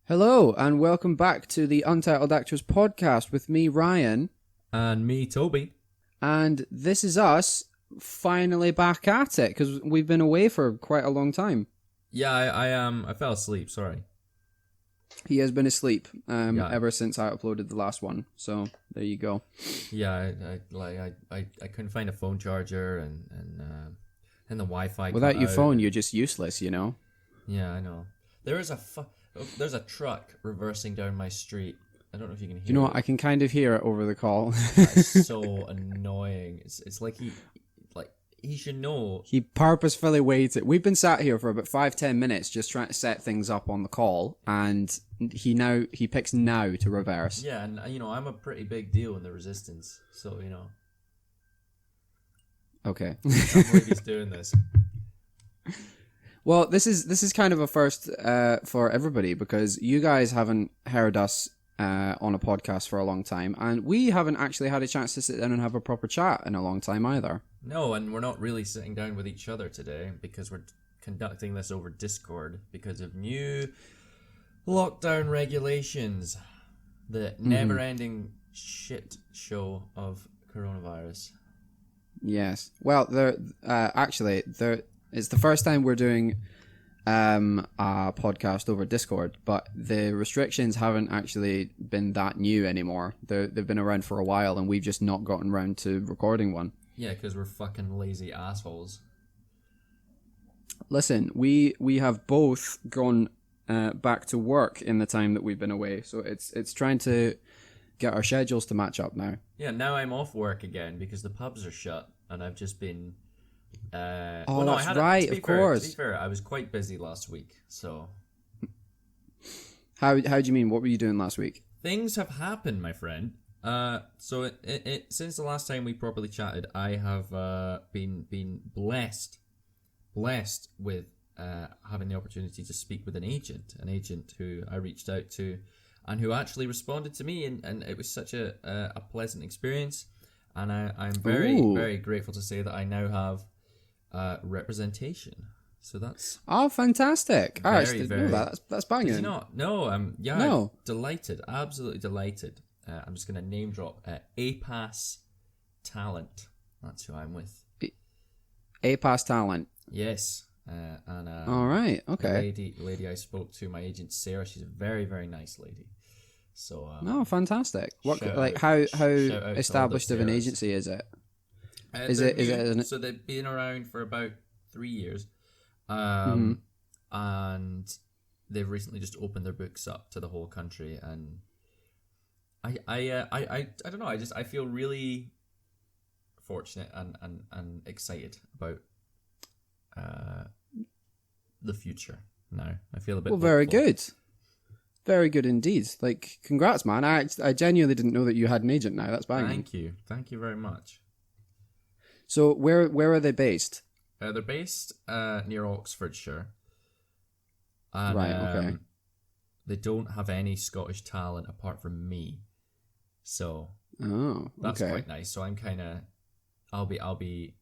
Hello, and welcome back to the Untitled Actors podcast with me, Ryan. And me, Toby. And this is us finally back at it, because we've been away for quite a long time. Yeah, I fell asleep, sorry. He has been asleep ever since I uploaded the last one, so there you go. Yeah, I couldn't find a phone charger and the Wi-Fi. Without your out. phone, you're just useless, you know? Yeah, I know. There's a truck reversing down my street. I don't know if you can hear. You know it. what? I can kind of hear it over the call. That's so annoying. It's like he should know. He purposefully waited. We've been sat here for about 5-10 minutes just trying to set things up on the call, and he picks now to reverse. Yeah, and I'm a pretty big deal in the resistance, so Okay. I can't believe he's doing this. Well, this is kind of a first for everybody, because you guys haven't heard us on a podcast for a long time, and we haven't actually had a chance to sit down and have a proper chat in a long time either. No, and we're not really sitting down with each other today because we're conducting this over Discord because of new lockdown regulations. The never-ending shit show of coronavirus. Yes. Well, it's the first time we're doing a podcast over Discord, but the restrictions haven't actually been that new anymore. They've been around for a while, and we've just not gotten around to recording one. Yeah, because we're fucking lazy assholes. Listen, we have both gone back to work in the time that we've been away, so it's trying to get our schedules to match up now. Yeah, now I'm off work again because the pubs are shut, and I've just been... That's right, of course. To be fair, I was quite busy last week, so... How do you mean? What were you doing last week? Things have happened, my friend. So since the last time we properly chatted, I have been blessed with having the opportunity to speak with an agent who I reached out to, and who actually responded to me, and it was such a pleasant experience, and I'm very grateful to say that I now have representation. So that's fantastic! That's banging. Did you not? No, no. Delighted, absolutely delighted. I'm just gonna name drop APAS Talent. That's who I'm with. APAS Talent. Yes, and all right, okay. The lady I spoke to, my agent Sarah, she's a very, very nice lady. So fantastic. How established of an agency is it? So they've been around for about 3 years, and they've recently just opened their books up to the whole country, and I don't know. I feel really fortunate and excited about the future now. I feel a bit very hopeful. good. Very good indeed. Like, congrats, man. I genuinely didn't know that you had an agent now. That's banging. Thank you very much. So where are they based? They're based near Oxfordshire. And, right. Okay. They don't have any Scottish talent apart from me, so that's quite nice. So I'm I'll be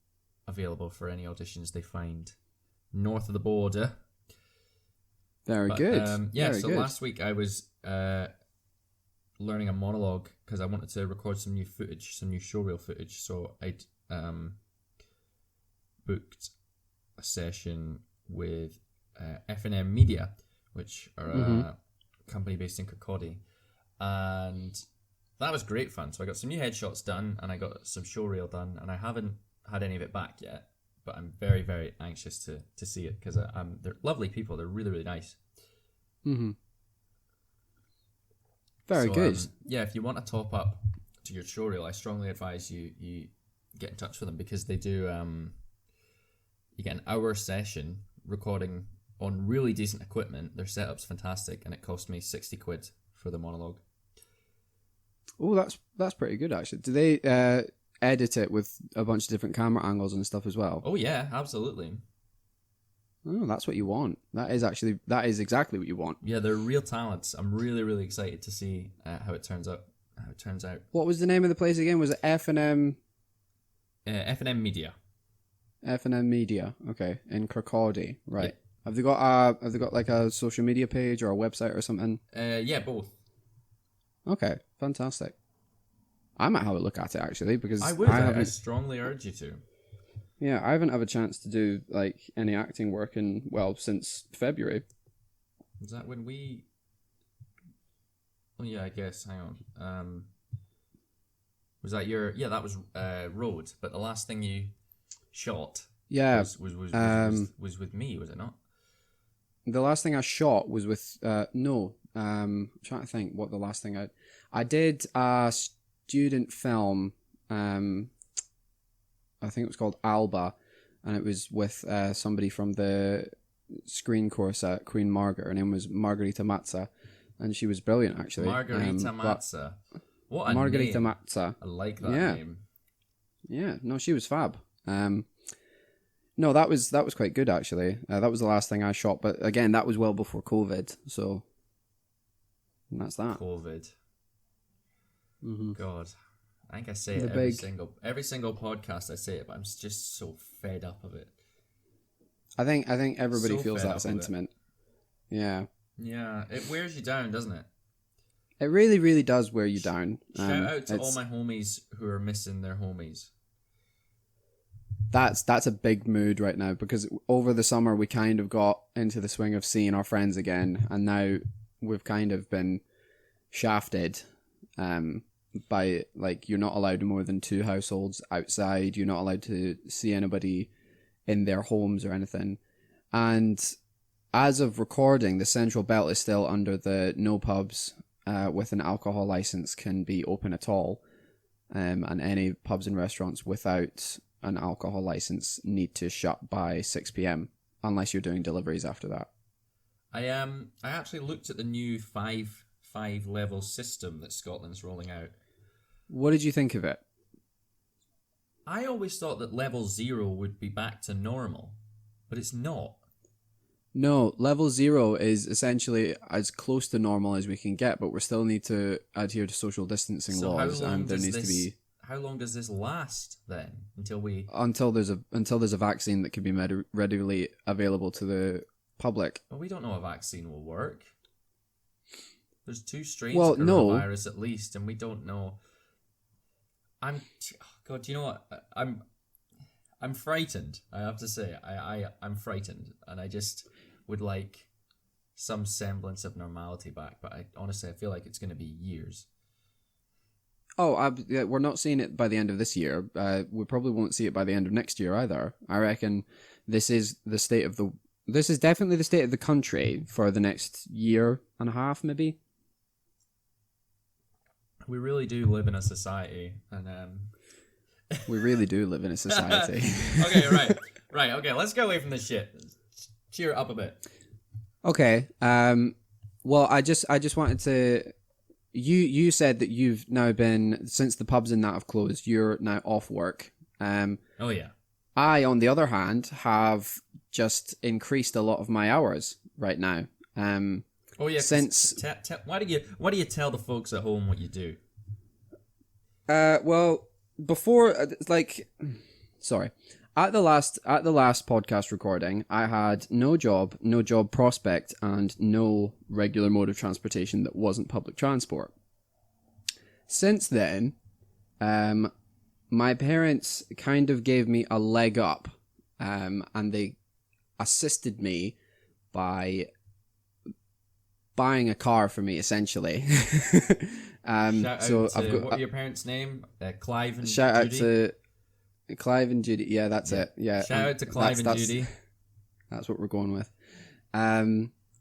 available for any auditions they find north of the border. Very good. Very good. Last week I was learning a monologue because I wanted to record some new footage, some new showreel footage. So I'd booked a session with F&M Media, which are a company based in Kirkcaldy, and that was great fun. So I got some new headshots done, and I got some showreel done, and I haven't had any of it back yet, but I'm very, very anxious to see it because they're lovely people. They're really, really nice. Very good. If you want to top up to your showreel, I strongly advise you get in touch with them, because they do you get an hour session recording on really decent equipment. Their setup's fantastic, and it cost me 60 quid for the monologue. Oh, that's pretty good, actually. Do they edit it with a bunch of different camera angles and stuff as well? Oh yeah, absolutely. Oh, that's what you want. That is exactly what you want. Yeah, they're real talents. I'm really, really excited to see how it turns out. What was the name of the place again? Was it F&M? F&M Media. F&M Media. Okay, in Kirkcaldy. Right. Have they got like a social media page or a website or something? Yeah, both. Okay, fantastic. I might have a look at it actually because I would. I haven't. strongly urge you to. Yeah, I haven't had a chance to do like any acting work since February. Was that when we? Oh yeah, I guess. Hang on. Was that your? Yeah, that was Road. But the last thing you shot. Yeah. Was with me, was it not? The last thing I shot was with no. I'm trying to think what the last thing I did a student film. I think it was called Alba, and it was with somebody from the screen course at Queen Margaret. Her name was Margarita Mazza, and she was brilliant actually. Margarita Mazza. What a Margarita name. Mazza. I like that name. Yeah, no, she was fab. No, that was quite good actually. That was the last thing I shot, but again, that was well before COVID, so that's that. COVID. Mm-hmm. God, I think I say it every single podcast. I say it, but I'm just so fed up of it. I think everybody feels that sentiment. Yeah. Yeah, it wears you down, doesn't it? It really, really does wear you down. Shout out to all my homies who are missing their homies. That's a big mood right now because over the summer we kind of got into the swing of seeing our friends again, and now we've kind of been shafted by like you're not allowed more than 2 households outside, you're not allowed to see anybody in their homes or anything. And as of recording, the Central Belt is still under the no pubs with an alcohol license can be open at all, and any pubs and restaurants without an alcohol license need to shut by 6 p.m. unless you're doing deliveries after that. I actually looked at the new five level system that Scotland's rolling out. What did you think of it? I always thought that level 0 would be back to normal, but it's not. No, level 0 is essentially as close to normal as we can get, but we still need to adhere to social distancing laws, and there needs to be. How long does this last then? Until there's a vaccine that can be readily available to the public. Well, we don't know a vaccine will work. There's 2 strains of coronavirus at least, and we don't know. God, do you know what? I'm frightened. I have to say, I'm frightened, and I just would like some semblance of normality back. But honestly, I feel like it's going to be years. Oh, we're not seeing it by the end of this year. We probably won't see it by the end of next year either. I reckon this is definitely the state of the country for the next year and a half, maybe. We really do live in a society, and we really do live in a society. Okay, right. Okay, let's get away from this shit. Cheer up a bit. Okay. Well, I just wanted to. You said that you've now been, since the pubs and that have closed, you're now off work. Oh yeah. I, on the other hand, have just increased a lot of my hours right now. Oh yeah. Since why do you tell the folks at home what you do? Well, before sorry. At the last podcast recording, I had no job prospect, and no regular mode of transportation that wasn't public transport. Since then, my parents kind of gave me a leg up, and they assisted me by buying a car for me, essentially. What your parents' name? Clive and Judy? Shout out to Clive and Judy. Yeah, that's it. Yeah. Shout out to Clive and Judy. That's what we're going with.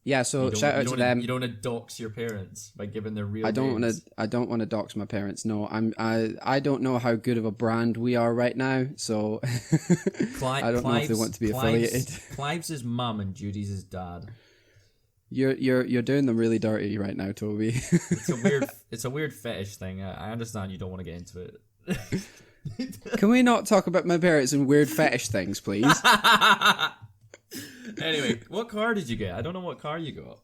Yeah, so shout out to them. You don't want to dox your parents by giving their real I don't names. I don't want to dox my parents. No, I don't know how good of a brand we are right now, so I don't know if they want to be affiliated. Clive's his mum and Judy's his dad. You're doing them really dirty right now, Toby. It's a weird fetish thing. I understand you don't want to get into it. Can we not talk about my parents and weird fetish things, please? Anyway, what car did you get? I don't know what car you got.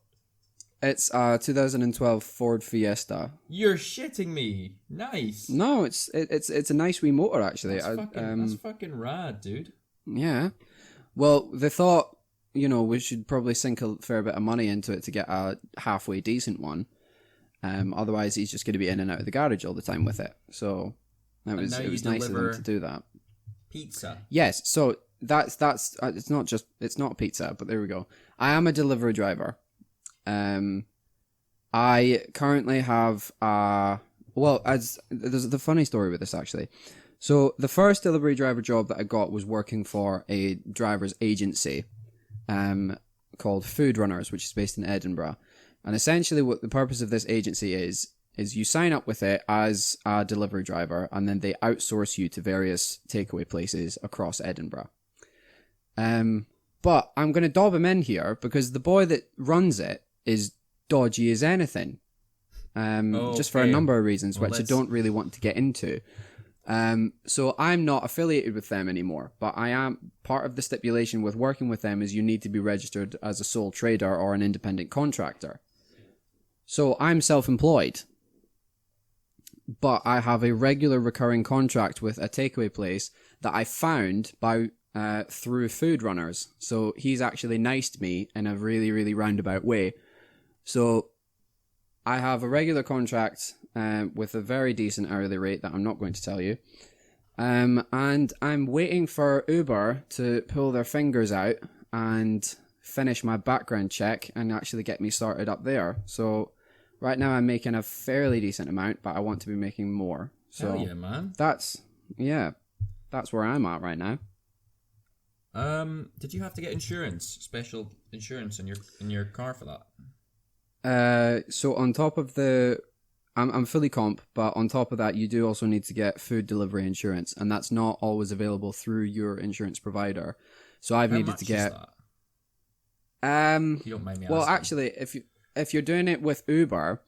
It's a 2012 Ford Fiesta. You're shitting me. Nice. No, it's a nice wee motor actually. That's fucking rad, dude. Yeah. Well, they thought we should probably sink a fair bit of money into it to get a halfway decent one. Otherwise, he's just going to be in and out of the garage all the time with it. So it was nice of them to do that. Pizza. Yes. So that's it's not pizza, but there we go. I am a delivery driver. I currently have there's the funny story with this actually. So the first delivery driver job that I got was working for a driver's agency, called Food Runners, which is based in Edinburgh. And essentially what the purpose of this agency is you sign up with it as a delivery driver, and then they outsource you to various takeaway places across Edinburgh. But I'm going to dob him in here because the boy that runs it is dodgy as anything. Just for a number of reasons, which I don't really want to get into. So I'm not affiliated with them anymore, but I am part of the stipulation with working with them is you need to be registered as a sole trader or an independent contractor. So I'm self-employed, but I have a regular recurring contract with a takeaway place that I found through Food Runners. So he's actually niced me in a really, really roundabout way. So I have a regular contract with a very decent hourly rate that I'm not going to tell you. And I'm waiting for Uber to pull their fingers out and finish my background check and actually get me started up there. So right now I'm making a fairly decent amount, but I want to be making more. So hell yeah, man. That's where I'm at right now. Did you have to get insurance, special insurance in your car for that? So on top of I'm fully comp, but on top of that, you do also need to get food delivery insurance, and that's not always available through your insurance provider. So I've needed to get. If you don't mind me asking. Well, actually, if you're doing it with Uber,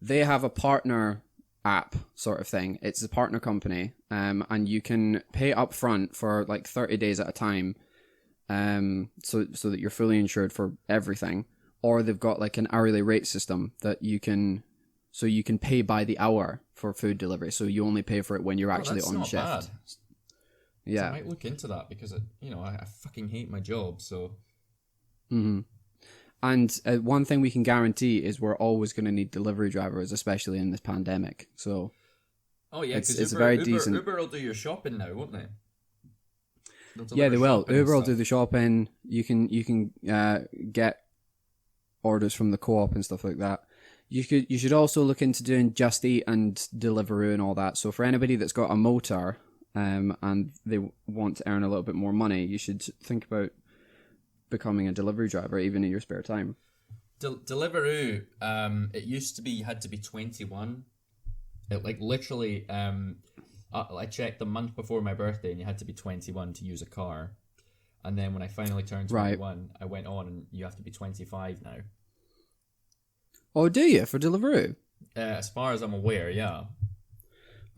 they have a partner app sort of thing. It's a partner company, and you can pay up front for like 30 days at a time, so that you're fully insured for everything. Or they've got like an hourly rate system that you can pay by the hour for food delivery. So you only pay for it when you're actually on shift. Bad. Yeah, so I might look into that because I fucking hate my job. So. Mm-hmm. And one thing we can guarantee is we're always going to need delivery drivers, especially in this pandemic. So. Oh yeah, because Uber will do your shopping now, won't they? Yeah, they will. Uber will do the shopping. You can get orders from the co-op and stuff like that. You should also look into doing Just Eat and Deliveroo and all that. So for anybody that's got a motor and they want to earn a little bit more money, you should think about becoming a delivery driver even in your spare time. Deliveroo, it used to be you had to be 21. It like literally, I checked the month before my birthday and you had to be 21 to use a car. And then when I finally turned 21, I went on and you have to be 25 now. Oh, do you? For Deliveroo? As far as I'm aware, yeah.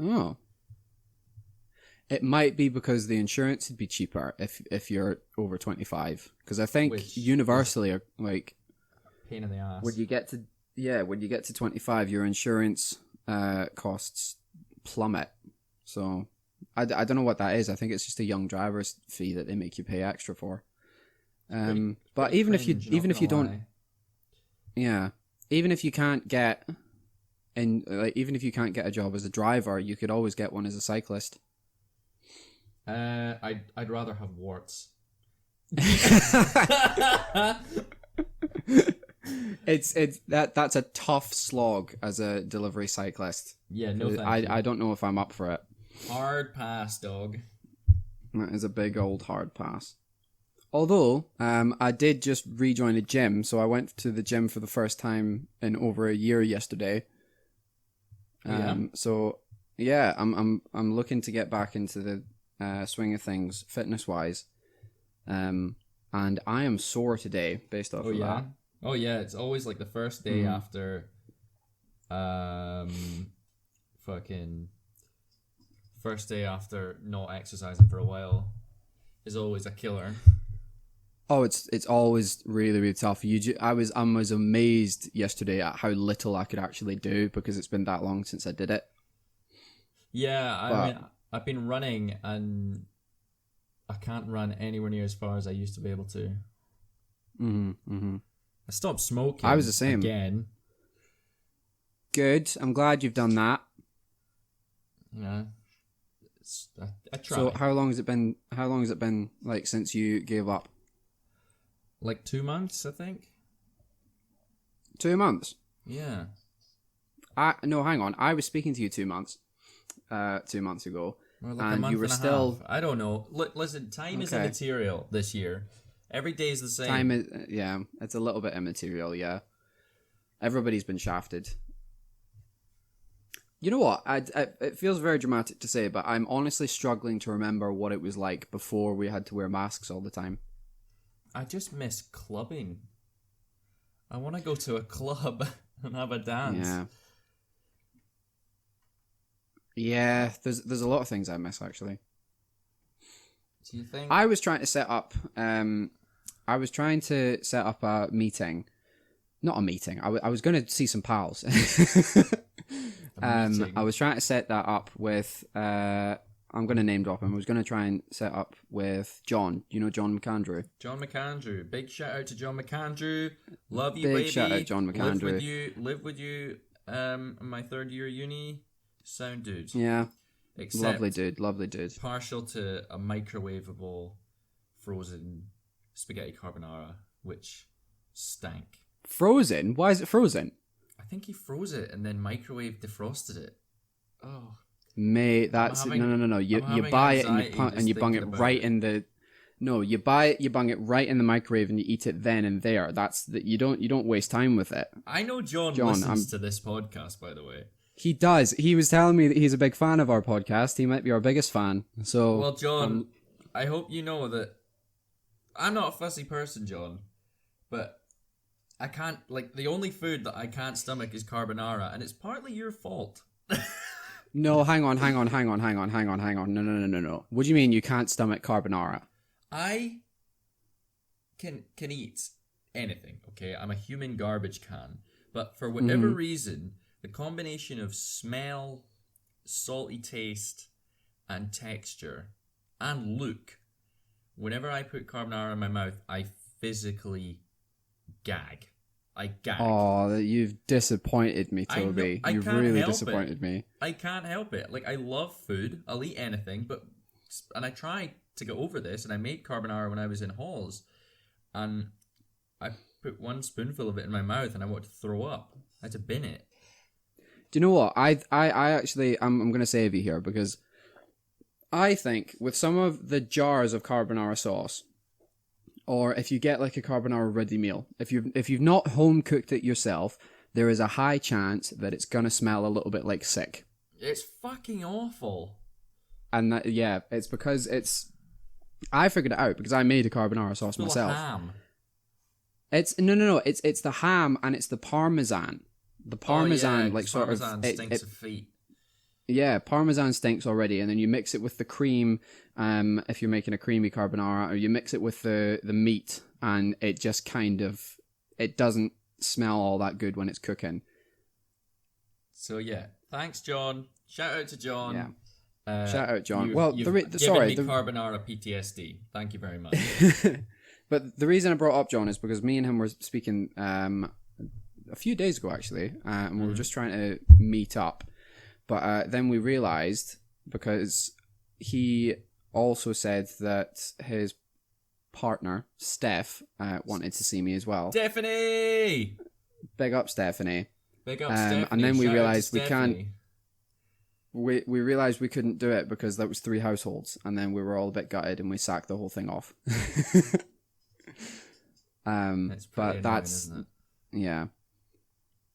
Oh. It might be because the insurance would be cheaper if you're over 25. Because I think universally, are like... Pain in the ass. When you get to 25, your insurance costs plummet. So, I don't know what that is. I think it's just a young driver's fee that they make you pay extra for. But even if you don't... Yeah. Even if you can't get a job as a driver, you could always get one as a cyclist. I'd rather have warts. That's a tough slog as a delivery cyclist. Yeah, no thank you. I don't know if I'm up for it. Hard pass, dog. That is a big old hard pass. Although, I did just rejoin a gym, so I went to the gym for the first time in over a year yesterday. So yeah, I'm looking to get back into the swing of things fitness wise, and I am sore today based off of that. Oh yeah, it's always like the first day after, first day after not exercising for a while is always a killer. Oh, it's always really, really tough. I was amazed yesterday at how little I could actually do because it's been that long since I did it. Yeah, I mean, I've been running and I can't run anywhere near as far as I used to be able to. I stopped smoking. I was the same. Again. Good. I'm glad you've done that. Yeah. I tried. So how long has it been? How long has it been like since you gave up? Like 2 months, I think. 2 months. Yeah. No, hang on. I was speaking to you 2 months. 2 months ago, Or like a and month you were and a still. half. I don't know. Listen, time is immaterial this year. Every day is the same. Time is it's a little bit immaterial. Yeah, everybody's been shafted. You know what? It feels very dramatic to say, but I'm honestly struggling to remember what it was like before we had to wear masks all the time. I just miss clubbing. I want to go to a club and have a dance. Yeah. Yeah, there's a lot of things I miss actually. Do you think? I was trying to set up a meeting. Not a meeting. I was going to see some pals. I was trying to set that up with I'm going to name drop him. I was going to try and set up with John. You know John McAndrew? John McAndrew. Big shout out to John McAndrew. Love you, Big baby. shout out John McAndrew. Live with you. My third year uni. Sound dude. Yeah. Except lovely dude. Partial to a microwavable frozen spaghetti carbonara, which stank. Frozen? Why is it frozen? I think he froze it and then microwave defrosted it. Oh. Mate, that's no. You buy it and you bung it right in the. No, you buy it, you bung it right in the microwave, and you eat it then and there. You don't waste time with it. I know John listens to this podcast, by the way. He does. He was telling me that he's a big fan of our podcast. He might be our biggest fan. So, well, John, I hope you know that I'm not a fussy person, John, but I can't, like, the only food that I can't stomach is carbonara, and it's partly your fault. No, hang on. No. What do you mean you can't stomach carbonara? I can eat anything, okay? I'm a human garbage can. But for whatever reason, the combination of smell, salty taste, and texture, and look, whenever I put carbonara in my mouth, I physically gag. I gag. Oh, you've disappointed me, Toby. You've really disappointed me. I can't help it. Like, I love food. I'll eat anything, and I try to get over this, and I made carbonara when I was in halls, and I put one spoonful of it in my mouth, and I wanted to throw up. I had to bin it. Do you know what? I actually, I'm going to save you here, because I think with some of the jars of carbonara sauce, or if you get like a carbonara ready meal, if you've not home cooked it yourself, there is a high chance that it's gonna smell a little bit like sick. It's fucking awful. And it's because I figured it out because I made a carbonara sauce myself. Ham. It's no. It's the ham and it's the parmesan. The parmesan, parmesan stinks of feet. Yeah, parmesan stinks already, and then you mix it with the cream. If you're making a creamy carbonara, or you mix it with the meat, and it just it doesn't smell all that good when it's cooking. So yeah, thanks, John. Shout out to John. Yeah, shout out, John. You've given me carbonara PTSD. Thank you very much. But the reason I brought up John is because me and him were speaking a few days ago, actually, and we were just trying to meet up. But then we realised, because he also said that his partner, Steph, wanted to see me as well. Stephanie! Big up, Stephanie. Big up, Stephanie. And then we realised we can't... We realised we couldn't do it because that was 3 households. And then we were all a bit gutted and we sacked the whole thing off. That's pretty annoying, isn't it? Yeah.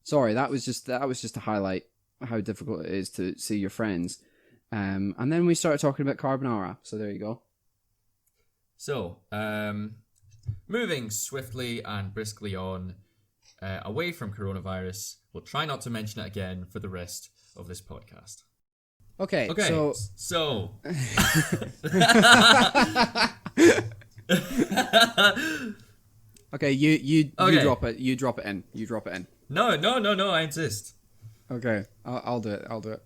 Sorry, that was just to highlight how difficult it is to see your friends. And then we started talking about carbonara. So there you go. So, moving swiftly and briskly on, away from coronavirus. We'll try not to mention it again for the rest of this podcast. Okay. So. Okay, you drop it. You drop it in. No, I insist. Okay, I'll do it.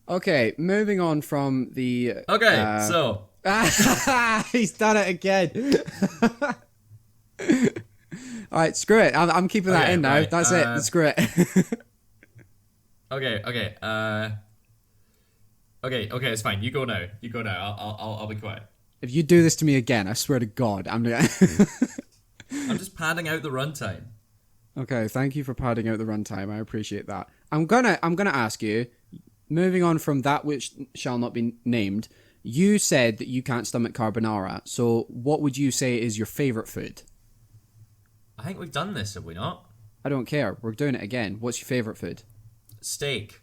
Okay, moving on from the... Okay, so He's done it again. All right, screw it. I'm keeping that in now. Right. That's it. Screw it. Okay. Okay, it's fine. You go now. I'll be quiet. If you do this to me again, I swear to God, I'm just padding out the runtime. Okay, thank you for padding out the runtime. I appreciate that. I'm gonna ask you, moving on from that which shall not be named, you said that you can't stomach carbonara, so what would you say is your favourite food? I think we've done this, have we not? I don't care. We're doing it again. What's your favourite food? Steak.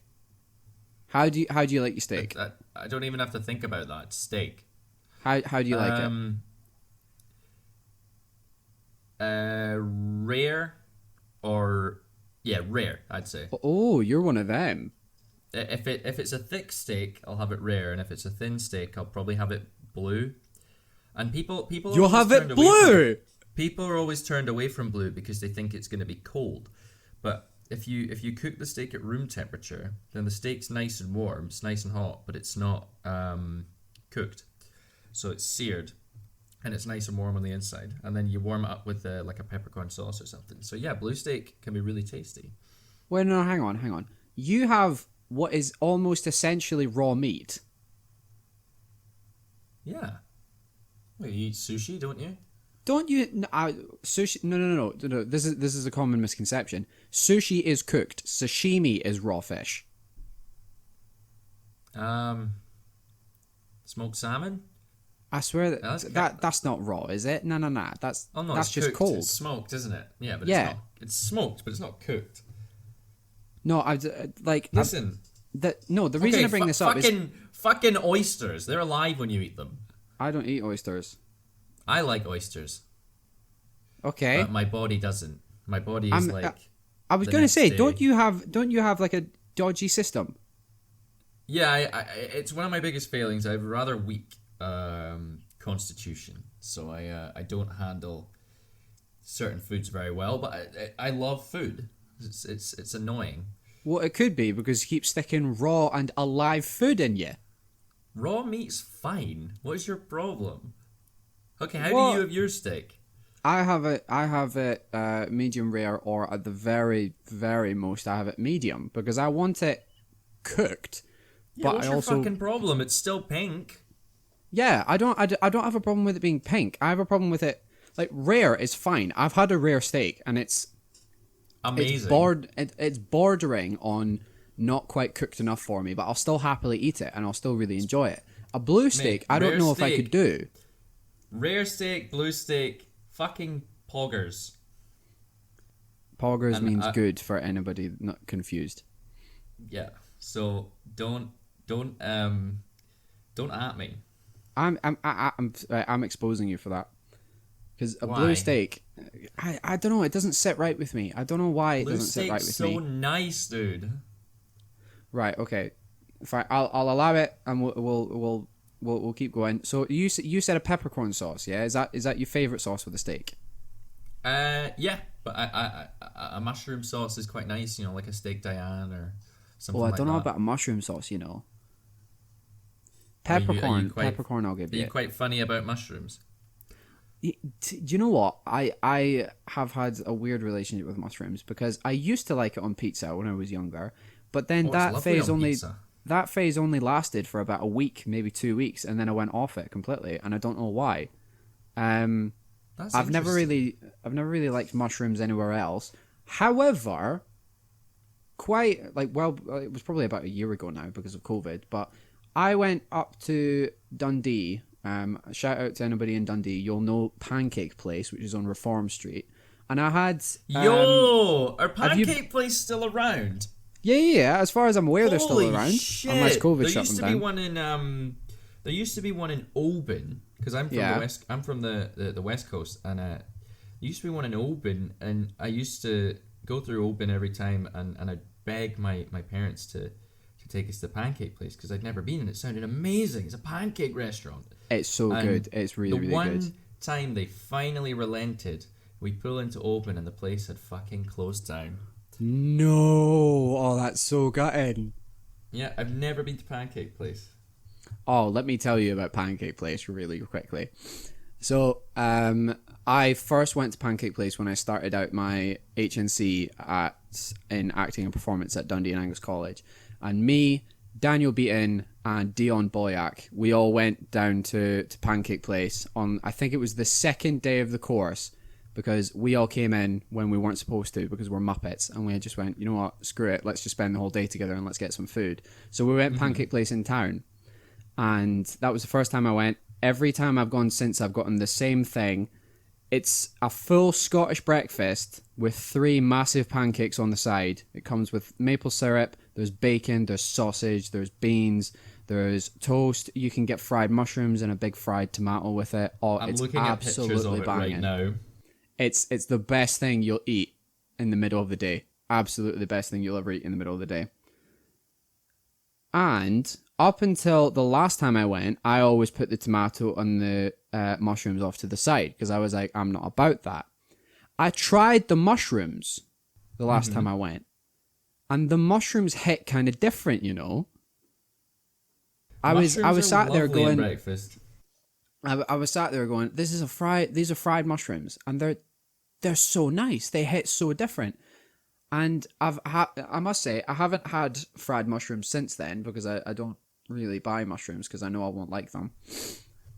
How do you like your steak? I don't even have to think about that. Steak. How do you like it? Rare, or rare. I'd say. Oh, you're one of them. If it's a thick steak, I'll have it rare, and if it's a thin steak, I'll probably have it blue. And people you'll have it blue. People are always turned away from blue because they think it's going to be cold, but if you cook the steak at room temperature, then the steak's nice and warm, it's nice and hot, but it's not cooked, so it's seared, and it's nice and warm on the inside. And then you warm it up with like a peppercorn sauce or something. So yeah, blue steak can be really tasty. Wait, no, hang on. You have what is almost essentially raw meat. Yeah. Well, you eat sushi, don't you? Don't you? Sushi? No. This is a common misconception. Sushi is cooked. Sashimi is raw fish. Smoked salmon. I swear that's not raw, is it? No. That's just cooked. cold. It's smoked, isn't it? Yeah, but it's smoked, but it's not cooked. No, listen. The reason I bring this up is fucking oysters. They're alive when you eat them. I don't eat oysters. I like oysters. Okay. But my body doesn't. My body is I was going to say, don't you have like a dodgy system? Yeah, it's one of my biggest failings. I have a rather weak constitution, so I don't handle certain foods very well. But I love food. It's annoying. Well, it could be because you keep sticking raw and alive food in you. Raw meat's fine. What's your problem? Okay, how do you have your steak? I have it medium rare, or at the very, very most, I have it medium because I want it cooked. Yeah, but what's your fucking problem? It's still pink. Yeah, I don't have a problem with it being pink. I have a problem with it like rare is fine. I've had a rare steak and it's amazing. It's bordering on not quite cooked enough for me, but I'll still happily eat it and I'll still really enjoy it. A blue steak, I don't know if I could do. Rare steak, blue steak, fucking poggers. Poggers means good for anybody not confused. Yeah. So don't at me. I'm exposing you for that. Because a blue steak, I don't know, it doesn't sit right with me. I don't know why it doesn't sit right with me. Blue steak's so nice, dude. Right, okay. Fine, I'll allow it, and we'll keep going. So you said a peppercorn sauce, yeah? Is that your favorite sauce with a steak? Yeah, but a mushroom sauce is quite nice, you know, like a steak Diane or something like that. I don't know about a mushroom sauce, you know. Peppercorn, I'll give you. Are you quite funny about mushrooms? Do you know what? I have had a weird relationship with mushrooms because I used to like it on pizza when I was younger, but then that phase only lasted for about a week, maybe 2 weeks, and then I went off it completely, and I don't know why. I've never really liked mushrooms anywhere else. However, it was probably about a year ago now because of COVID, but I went up to Dundee. Shout out to anybody in Dundee. You'll know Pancake Place, which is on Reform Street. And I had... are Pancake Place still around? Yeah. As far as I'm aware, they're still around. Shit. Unless COVID shut them down. There used to be one in Oban, because I'm from the West Coast, and there used to be one in Oban, and I used to go through Oban every time, and I'd beg my parents to take us to Pancake Place because I'd never been, and it sounded amazing. It's a pancake restaurant. It's so good. It's really good. The one time they finally relented, we pull into Oban and the place had fucking closed down. No. Oh, that's so gutting. Yeah, I've never been to Pancake Place. Oh, let me tell you about Pancake Place really quickly. So, I first went to Pancake Place when I started out my HNC in acting and performance at Dundee and Angus College. And me, Daniel Beaton, and Dion Boyack, we all went down to Pancake Place on, I think it was the second day of the course, because we all came in when we weren't supposed to because we're Muppets. And we just went, you know what, screw it, let's just spend the whole day together and let's get some food. So we went Pancake Place in town. And that was the first time I went. Every time I've gone since, I've gotten the same thing. It's a full Scottish breakfast with 3 massive pancakes on the side. It comes with maple syrup, there's bacon, there's sausage, there's beans, there's toast. You can get fried mushrooms and a big fried tomato with it. Oh, I'm it's looking at pictures of it banging. right now. It's the best thing you'll eat in the middle of the day. Absolutely the best thing you'll ever eat in the middle of the day. And up until the last time I went, I always put the tomato and the mushrooms off to the side because I was like, I'm not about that. I tried the mushrooms the last time I went, and the mushrooms hit kind of different, you know. I was sat there going, breakfast. I was sat there going, these are fried mushrooms, and they're so nice. They hit so different. And I must say, I haven't had fried mushrooms since then because I don't really buy mushrooms because I know I won't like them.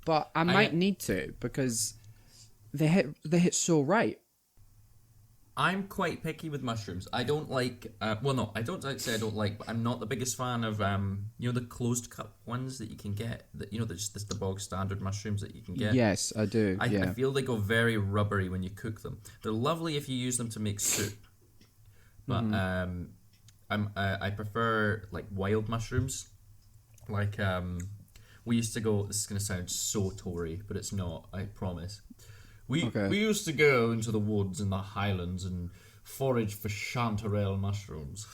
But I might need to because they hit so right. I'm quite picky with mushrooms. I don't like. I don't say I don't like, but I'm not the biggest fan of the closed cup ones that you can get. That just the bog standard mushrooms that you can get. Yes, I do. I feel they go very rubbery when you cook them. They're lovely if you use them to make soup. But I prefer like wild mushrooms. Like we used to go. This is gonna sound so Tory, but it's not. I promise. We used to go into the woods in the Highlands and forage for chanterelle mushrooms.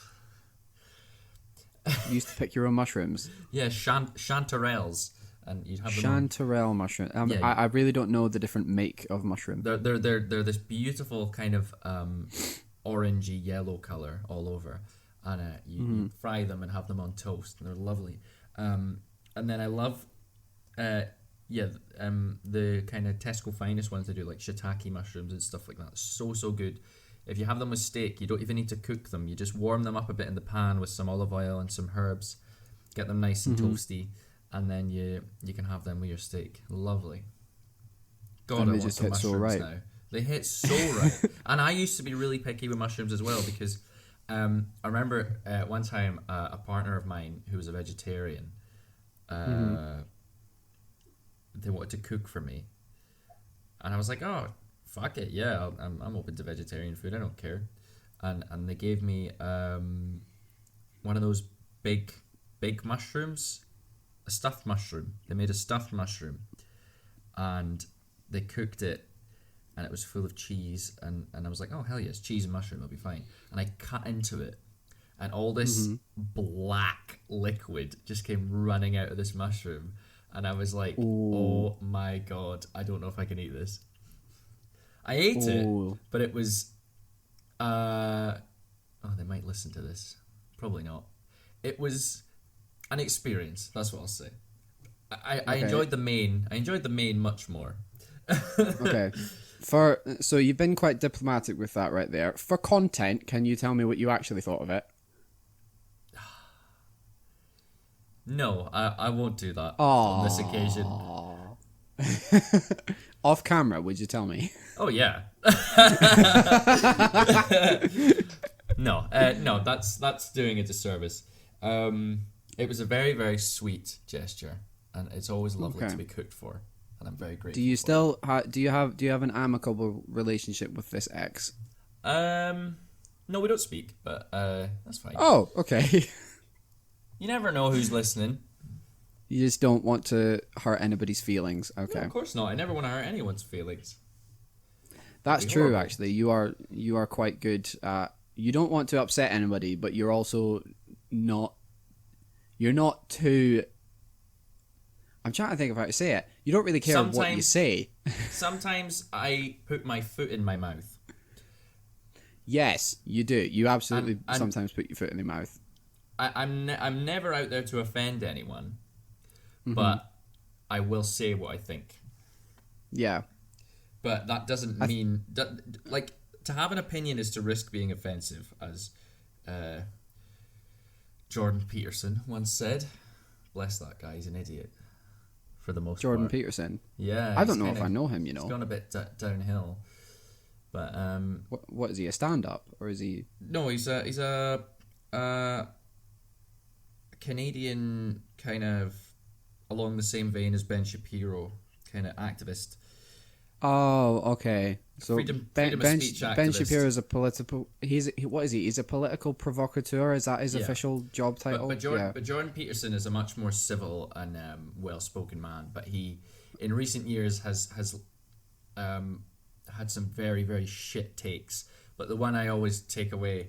You used to pick your own mushrooms. Yeah, chanterelles, and you'd have them. Chanterelle mushroom. I really don't know the different make of mushroom. They're this beautiful kind of orangey yellow color all over, and you fry them and have them on toast, and they're lovely. And then I love, the kind of Tesco Finest ones they do, like shiitake mushrooms and stuff like that. So good. If you have them with steak, you don't even need to cook them. You just warm them up a bit in the pan with some olive oil and some herbs, get them nice and toasty, and then you can have them with your steak. Lovely. God, I want some mushrooms now. They hit so right. And I used to be really picky with mushrooms as well because I remember one time a partner of mine who was a vegetarian, they wanted to cook for me. And I was like, oh, fuck it. Yeah, I'm open to vegetarian food. I don't care. And they gave me one of those big mushrooms, a stuffed mushroom. They made a stuffed mushroom and they cooked it. And it was full of cheese, and I was like, oh, hell yes, cheese and mushroom, it'll be fine. And I cut into it, and all this black liquid just came running out of this mushroom. And I was like, oh my God, I don't know if I can eat this. I ate it, but it was, they might listen to this. Probably not. It was an experience, that's what I'll say. I enjoyed the main. I enjoyed the main much more. Okay. So you've been quite diplomatic with that right there. For content, can you tell me what you actually thought of it? No, I won't do that on this occasion. Off camera, would you tell me? Oh yeah. No, that's doing a disservice. It was a very, very sweet gesture, and it's always lovely to be cooked for. And I'm very grateful. Do you still do you have an amicable relationship with this ex? No, we don't speak, but that's fine. Oh, okay. You never know who's listening. You just don't want to hurt anybody's feelings. Okay. No, of course not. I never want to hurt anyone's feelings. That's true. Horrible. Actually, you are quite good. You don't want to upset anybody, but you're also not. You're not too. I'm trying to think of how to say it. You don't really care what you say. Sometimes I put my foot in my mouth. Yes, you do. You absolutely sometimes put your foot in your mouth. I'm never out there to offend anyone, but I will say what I think. Yeah. But that doesn't mean that, like, to have an opinion is to risk being offensive, as Jordan Peterson once said. Bless that guy, he's an idiot for the most Jordan part. Peterson. Yeah, I don't know if I know him. He's gone a bit downhill. But what is he, a stand-up or is he? No, he's a Canadian kind of along the same vein as Ben Shapiro, kind of activist. Oh, okay. So freedom Ben of speech activist. Ben Shapiro is a political. What is he? He's a political provocateur. Is that his official job title? But Jordan Peterson is a much more civil and well-spoken man. But he, in recent years, has had some very, very shit takes. But the one I always take away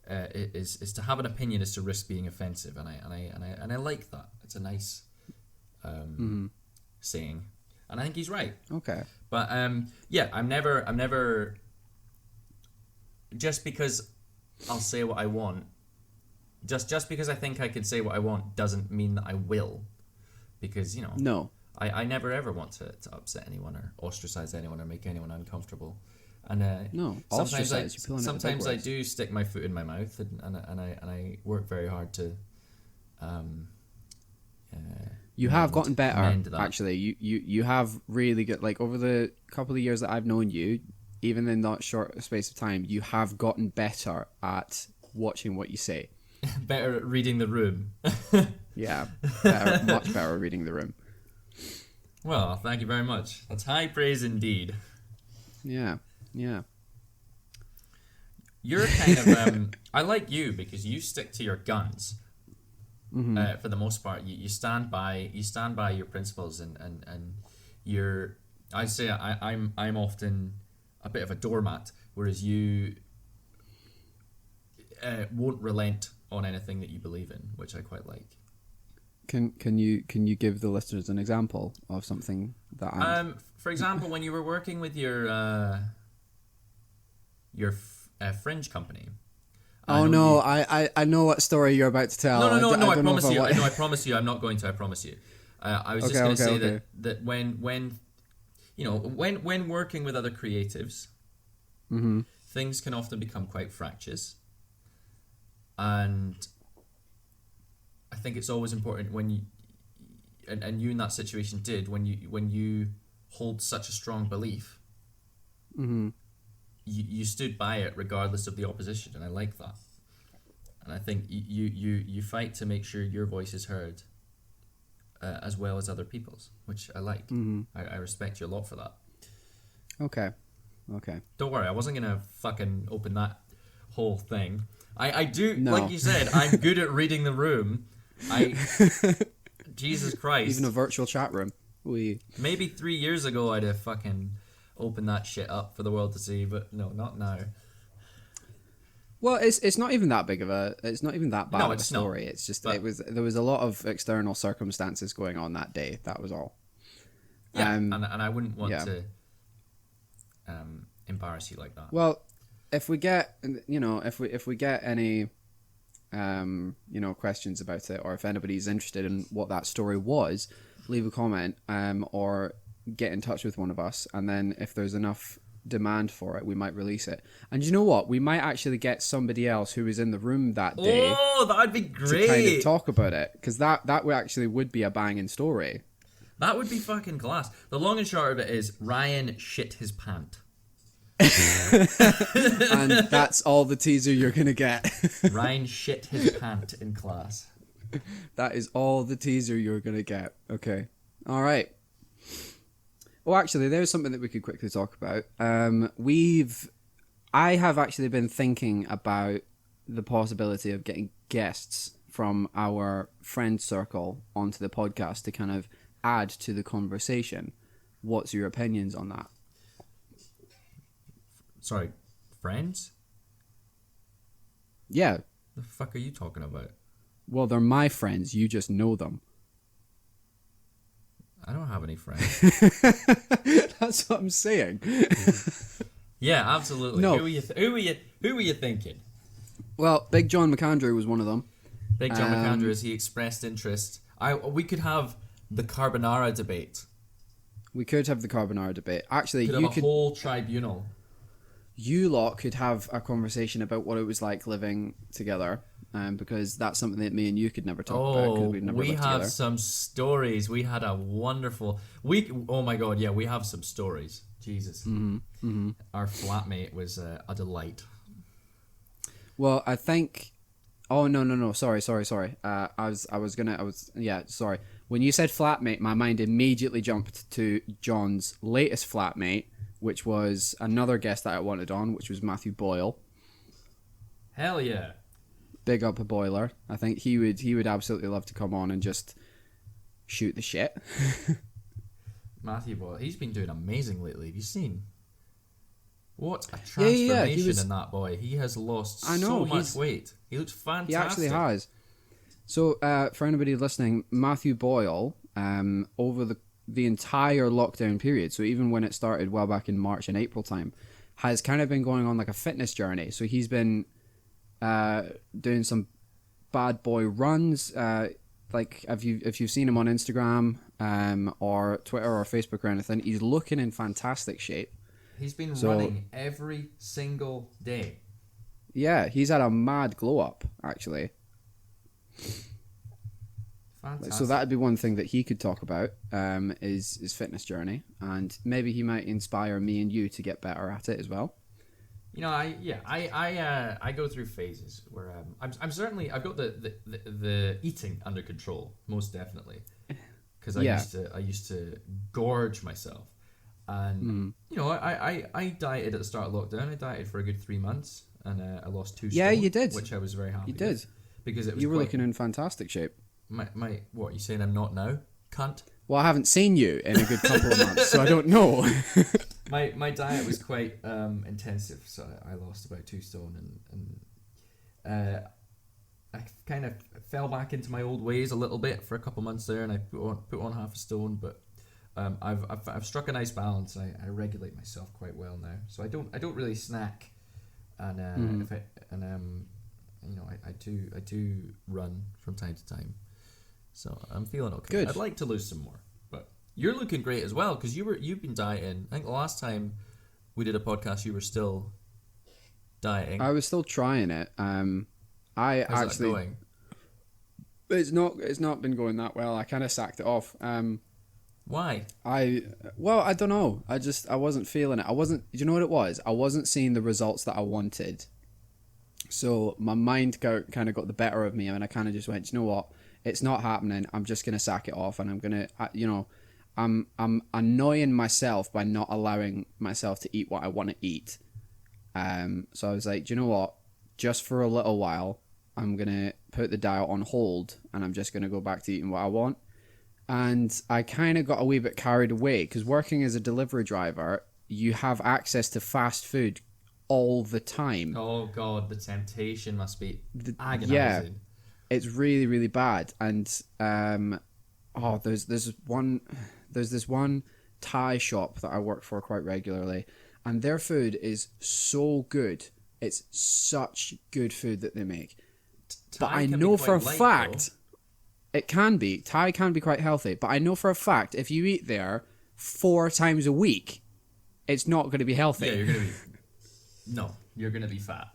is to have an opinion is to risk being offensive, and I like that. It's a nice saying, and I think he's right. Okay. But yeah, I'm never. Just because I'll say what I want, just because I think I can say what I want doesn't mean that I will, because No. I never ever want to upset anyone or ostracize anyone or make anyone uncomfortable. And no, sometimes I do stick my foot in my mouth and I work very hard to. You have gotten better, actually. You have really good, like, over the couple of years that I've known you, even in that short space of time, you have gotten better at watching what you say. Better at reading the room. Yeah, much better at reading the room. Well, thank you very much. That's high praise indeed. Yeah. You're kind of... I like you because you stick to your guns. For the most part, you stand by your principles, and you're. I say I'm often a bit of a doormat, whereas you won't relent on anything that you believe in, which I quite like. Can you give the listeners an example of something that for example, when you were working with your fringe company. Oh no! I know what story you're about to tell. No! I promise you. I promise you. I'm not going to. I promise you. I was just going to say that when working with other creatives, things can often become quite fractious, and I think it's always important when you and you in that situation did when you hold such a strong belief. You stood by it regardless of the opposition, and I like that. And I think you fight to make sure your voice is heard, as well as other people's, which I like. I respect you a lot for that. Okay. Don't worry, I wasn't gonna fucking open that whole thing. I do, no. Like you said, I'm good at reading the room. Jesus Christ. Even a virtual chat room. Maybe 3 years ago I'd have fucking open that shit up for the world to see, but no, not now. Well, it's not even that big of a, it's not even that bad of a story. Not. It's just there was a lot of external circumstances going on that day. That was all. Yeah, and I wouldn't want to embarrass you like that. Well, if we get if we get any questions about it, or if anybody's interested in what that story was, leave a comment or get in touch with one of us, and then if there's enough demand for it, we might release it. And you know what? We might actually get somebody else who was in the room that day. Oh, that'd be great! To kind of talk about it, because that would be a banging story. That would be fucking class. The long and short of it is Ryan shit his pant. And that's all the teaser you're gonna get. Ryan shit his pant in class. That is all the teaser you're gonna get. Okay. All right. Well, actually, there's something that we could quickly talk about. I have actually been thinking about the possibility of getting guests from our friend circle onto the podcast to kind of add to the conversation. What's your opinions on that? Sorry, friends? Yeah. The fuck are you talking about? Well, they're my friends. You just know them. I don't have any friends. That's what I'm saying. Yeah, absolutely. No. Who were you thinking? Well, Big John McAndrew was one of them. Big John McAndrew, as he expressed interest. We could have the carbonara debate. We could have the carbonara debate. Actually, Could have a whole tribunal. You lot could have a conversation about what it was like living together, because that's something that me and you could never talk about because we've never lived together. We have some stories. We had a wonderful week. Oh my god, yeah, we have some stories. Jesus. Our flatmate was a delight. Well, I think... Oh, no. Sorry. Sorry. When you said flatmate, my mind immediately jumped to John's latest flatmate, which was another guest that I wanted on, which was Matthew Boyle. Hell yeah. Big up a Boiler. I think he would absolutely love to come on and just shoot the shit. Matthew Boyle, he's been doing amazing lately. Have you seen? What a transformation in that boy. He has lost so much weight. He looks fantastic. He actually has. So, for anybody listening, Matthew Boyle, over the entire lockdown period, so even when it started well back in March and April time, has kind of been going on like a fitness journey. So he's been doing some bad boy runs. Like if you've seen him on Instagram or Twitter or Facebook or anything, he's looking in fantastic shape. He's been running every single day. Yeah, he's had a mad glow up, actually. Fantastic. So that'd be one thing that he could talk about, is his fitness journey, and maybe he might inspire me and you to get better at it as well. You know, I go through phases where I'm certainly, I've got the eating under control, most definitely, because I used to gorge myself, and you know, I dieted at the start of lockdown. I dieted for a good 3 months, and I lost 2 stone. Yeah, you did, which I was very happy. You did, because it was you were looking in fantastic shape. My what, you saying I'm not now, cunt? Well, I haven't seen you in a good couple of months, so I don't know. My diet was quite intensive, so I lost about 2 stone, and I kind of fell back into my old ways a little bit for a couple months there, and I put on half a stone, but I've struck a nice balance. I regulate myself quite well now, so I don't really snack, and you know, I do run from time to time. So I'm feeling okay. Good. I'd like to lose some more, but you're looking great as well, because you've been dieting. I think the last time we did a podcast, you were still dieting. I was still trying it. How's that going? It's not been going that well. I kind of sacked it off. Why? I don't know. I wasn't feeling it. You know what it was? I wasn't seeing the results that I wanted. So my mind kind of got the better of me, and I kind of just went, you know what? It's not happening. I'm just gonna sack it off, and I'm gonna, I'm annoying myself by not allowing myself to eat what I want to eat. So I was like, do you know what? Just for a little while, I'm gonna put the diet on hold, and I'm just gonna go back to eating what I want. And I kind of got a wee bit carried away, because working as a delivery driver, you have access to fast food all the time. Oh god, the temptation must be agonizing. Yeah, it's really, really bad. And there's this one Thai shop that I work for quite regularly, and their food is so good. It's such good food that they make. But I know for a fact it can be. Thai can be quite healthy, but I know for a fact if you eat there 4 times a week, it's not going to be healthy. Yeah, you're going to be fat.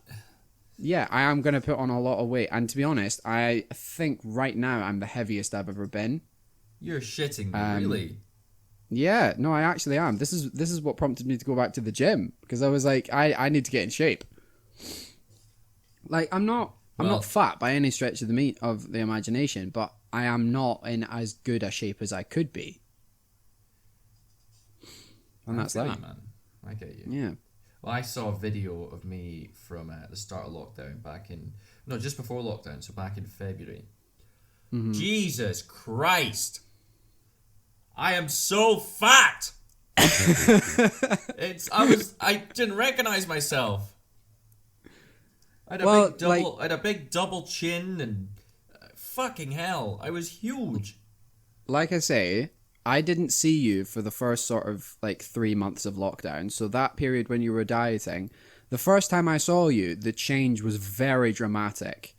Yeah, I am going to put on a lot of weight. And to be honest, I think right now I'm the heaviest I've ever been. You're shitting me, really? Yeah, no, I actually am. This is what prompted me to go back to the gym, because I was like, I need to get in shape. Like, I'm not fat by any stretch of the imagination, but I am not in as good a shape as I could be. And that's that. You, man. I get you. Yeah. Well, I saw a video of me from the start of lockdown just before lockdown, so back in February. Mm-hmm. Jesus Christ! I am so fat! I didn't recognize myself. I had a big double chin, and fucking hell, I was huge. Like I say, I didn't see you for the first sort of 3 months of lockdown. So that period when you were dieting, the first time I saw you, the change was very dramatic.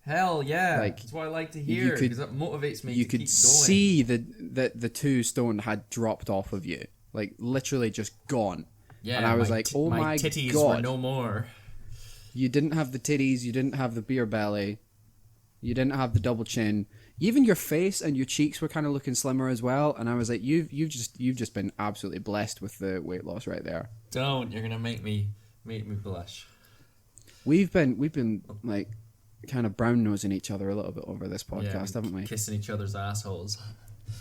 Hell yeah. Like, that's what I like to hear, because that motivates me to keep going. You could see the 2 stone had dropped off of you. Like, literally just gone. Yeah, and I was like, oh my titties God. were no more. You didn't have the titties, you didn't have the beer belly, you didn't have the double chin. Even your face and your cheeks were kind of looking slimmer as well. And I was like, you've just been absolutely blessed with the weight loss right there. Don't, you're gonna make me blush. We've been like kind of brown nosing each other a little bit over this podcast, haven't we? Kissing each other's assholes.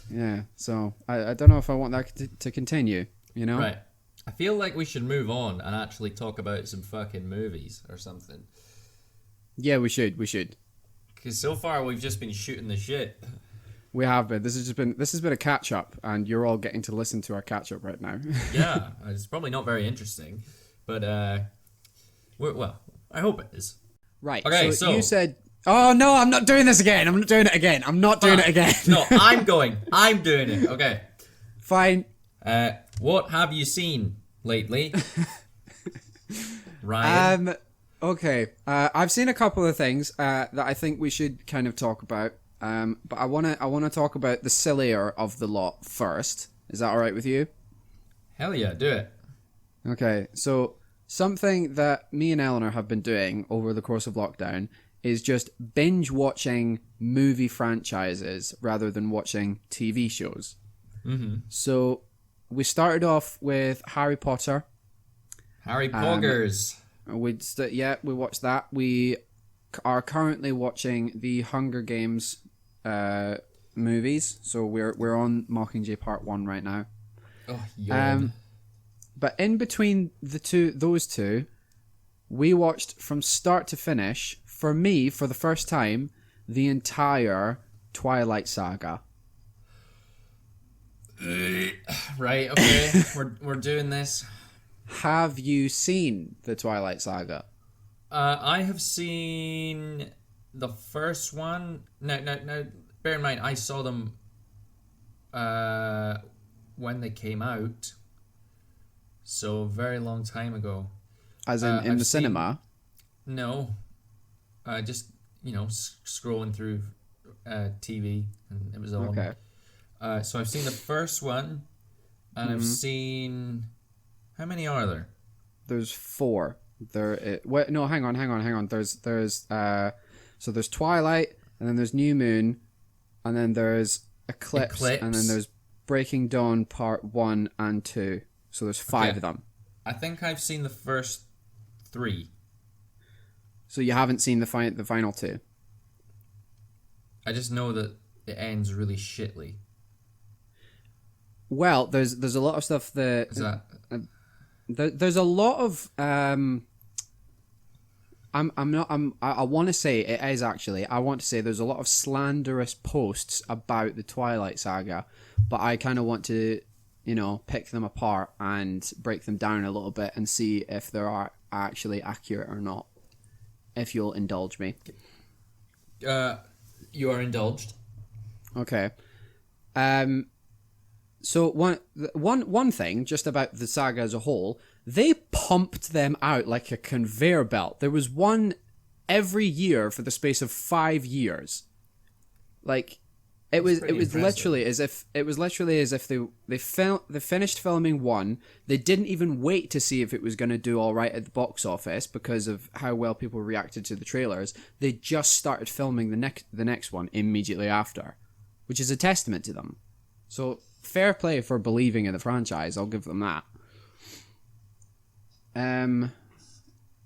Yeah. So I don't know if I want that to continue. You know? Right. I feel like we should move on and actually talk about some fucking movies or something. Yeah, we should. Because so far we've just been shooting the shit. We have been. This has been a catch up, and you're all getting to listen to our catch up right now. Yeah, it's probably not very interesting, but well, I hope it is. Right. Okay, so you said, "Oh no, I'm not doing this again. I'm not doing it again. I'm not doing it again." No, I'm going. I'm doing it. Okay. Fine. What have you seen lately, Ryan? Okay. I've seen a couple of things that I think we should kind of talk about. But I wanna talk about the sillier of the lot first. Is that all right with you? Hell yeah, do it. Okay. So something that me and Eleanor have been doing over the course of lockdown is just binge watching movie franchises rather than watching TV shows. Mm-hmm. So we started off with Harry Potter. Harry Poggers. We watched that. We are currently watching the Hunger Games movies. So we're on Mockingjay Part 1 right now. Oh, yawn. But in between those two, we watched from start to finish, for me, for the first time, the entire Twilight Saga. Right, okay. we're doing this. Have you seen the Twilight Saga? I have seen the first one. No. Bear in mind, I saw them when they came out. So, a very long time ago. As in the cinema? No. Just, scrolling through TV, and it was on. Okay. So, I've seen the first one, and I've seen... How many are there? There's 4. No, hang on. There's Twilight, and then there's New Moon, and then there's Eclipse, and then there's Breaking Dawn Part 1 and 2. So there's 5 of them. I think I've seen the first 3. So you haven't seen the final 2? I just know that it ends really shitly. Well, there's a lot of stuff that... There's a lot of I want to say it is actually. I want to say there's a lot of slanderous posts about the Twilight Saga, but I kind of want to, pick them apart and break them down a little bit and see if they are actually accurate or not. If you'll indulge me. You are indulged. Okay. So one thing just about the saga as a whole, they pumped them out like a conveyor belt. There was one every year for the space of 5 years. Like it was literally as if they finished filming one. They didn't even wait to see if it was going to do all right at the box office because of how well people reacted to the trailers. They just started filming the next one immediately after, which is a testament to them. So fair play for believing in the franchise. I'll give them that.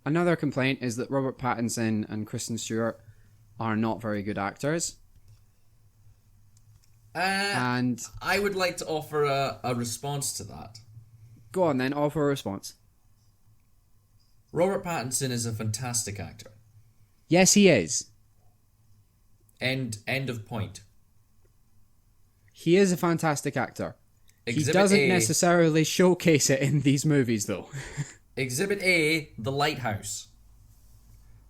Another complaint is that Robert Pattinson and Kristen Stewart are not very good actors. And I would like to offer a response to that. Go on then, offer a response. Robert Pattinson is a fantastic actor. Yes, he is. End of point. He is a fantastic actor. He doesn't necessarily showcase it in these movies, though. Exhibit A, The Lighthouse.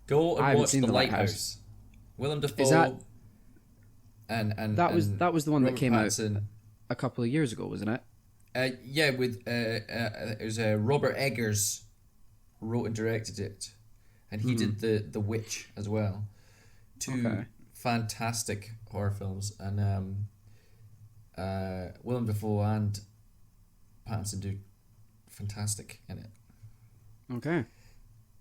Go and watch The Lighthouse. Willem Dafoe. Is that... And that was the one Robert that came Pattinson. out a couple of years ago, wasn't it? Yeah, with it was Robert Eggers wrote and directed it, and he did the Witch as well. two fantastic horror films, and Willem Dafoe and Pattinson do fantastic in it. Okay.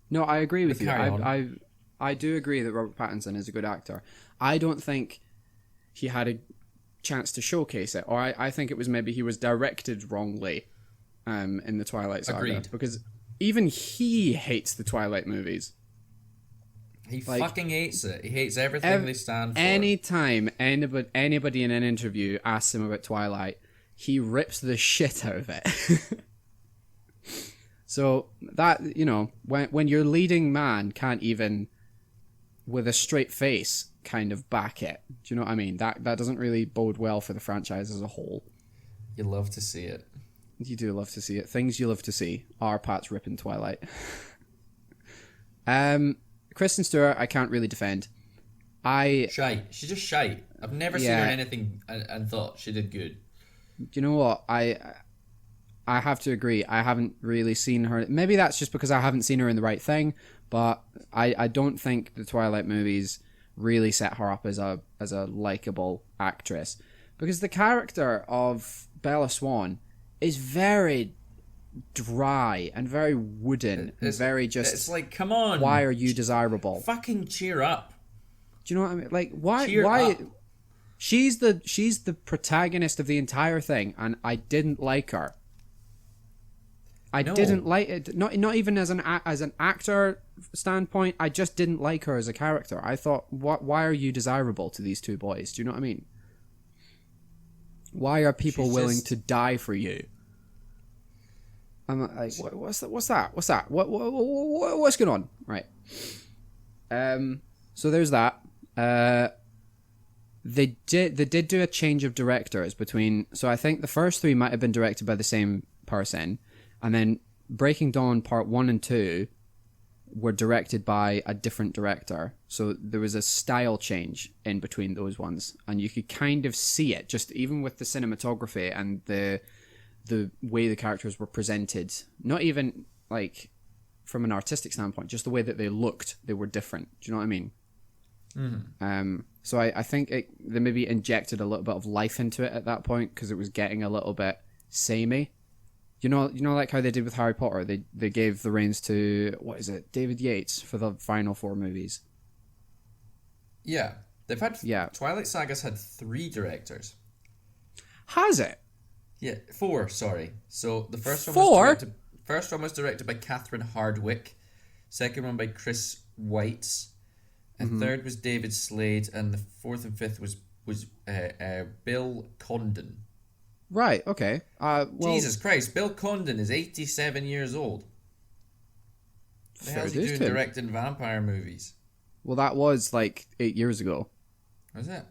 No, I agree with you. Carry on. I do agree that Robert Pattinson is a good actor. I don't think he had a chance to showcase it, or I think it was maybe he was directed wrongly in the Twilight Saga. Agreed. Because even he hates the Twilight movies. He fucking hates it. He hates everything they stand for. Anytime anybody in an interview asks him about Twilight, he rips the shit out of it. So that, when your leading man can't even, with a straight face, kind of back it. Do you know what I mean? That doesn't really bode well for the franchise as a whole. You love to see it. You do love to see it. Things you love to see are Pat's ripping Twilight. Kristen Stewart, I can't really defend. Shite. She's just shite. I've never seen her in anything and thought she did good. Do you know what? I have to agree. I haven't really seen her. Maybe that's just because I haven't seen her in The Right Thing, but I don't think the Twilight movies really set her up as a likable actress, because the character of Bella Swan is very dry and very wooden and very just. It's like, come on. Why are you desirable? Fucking cheer up. Do you know what I mean? Like, why? Cheer why? Up. She's the protagonist of the entire thing, and I didn't like her. I didn't like it. Not even as an actor standpoint. I just didn't like her as a character. I thought, why are you desirable to these two boys? Do you know what I mean? Why are people willing to die for you? I'm like, what's that? What's that? What's going on? Right. So there's that. They did do a change of directors between. So I think the first three might have been directed by the same person. And then Breaking Dawn Part 1 and 2 were directed by a different director. So there was a style change in between those ones. And you could kind of see it, just even with the cinematography and the way the characters were presented. Not even, like, from an artistic standpoint, just the way that they looked, they were different. Do you know what I mean? Mm-hmm. So I think they maybe injected a little bit of life into it at that point, because it was getting a little bit samey. You know, like how they did with Harry Potter. They gave the reins to, David Yates for the final 4 movies. Yeah, they've had. Yeah, Twilight Saga's had 3 directors. Has it? Yeah, 4. Sorry. So the first one 4? was directed by Catherine Hardwicke. Second one by Chris Weitz. And third was David Slade, and the 4th and 5th was Bill Condon. Right, okay. Jesus Christ, Bill Condon is 87 years old. What the hell is he doing directing vampire movies? Well, that was like 8 years ago. Was it?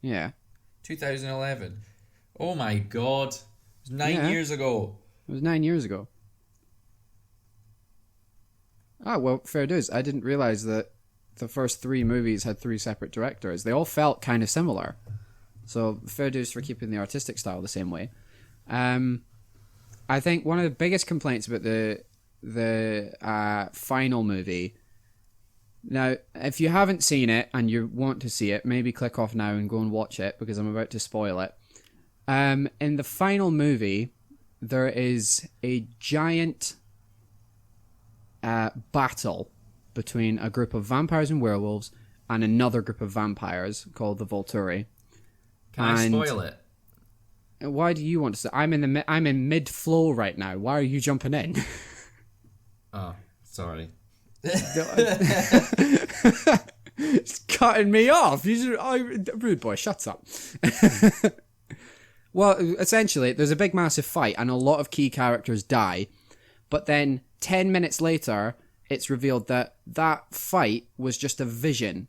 Yeah. 2011. Oh my god. It was 9 years ago. It was 9 years ago. Well, fair dues. I didn't realize that the first 3 movies had 3 separate directors. They all felt kind of similar. So fair dues for keeping the artistic style the same way. I think one of the biggest complaints about the final movie. Now, if you haven't seen it and you want to see it, maybe click off now and go and watch it, because I'm about to spoil it. In the final movie, there is a giant battle between a group of vampires and werewolves and another group of vampires called the Volturi. Can I spoil it? Why do you want to say? I'm in mid flow right now. Why are you jumping in? Oh, sorry. It's cutting me off. Rude boy, shut up. Well, essentially, there's a big massive fight and a lot of key characters die. But then 10 minutes later, it's revealed that that fight was just a vision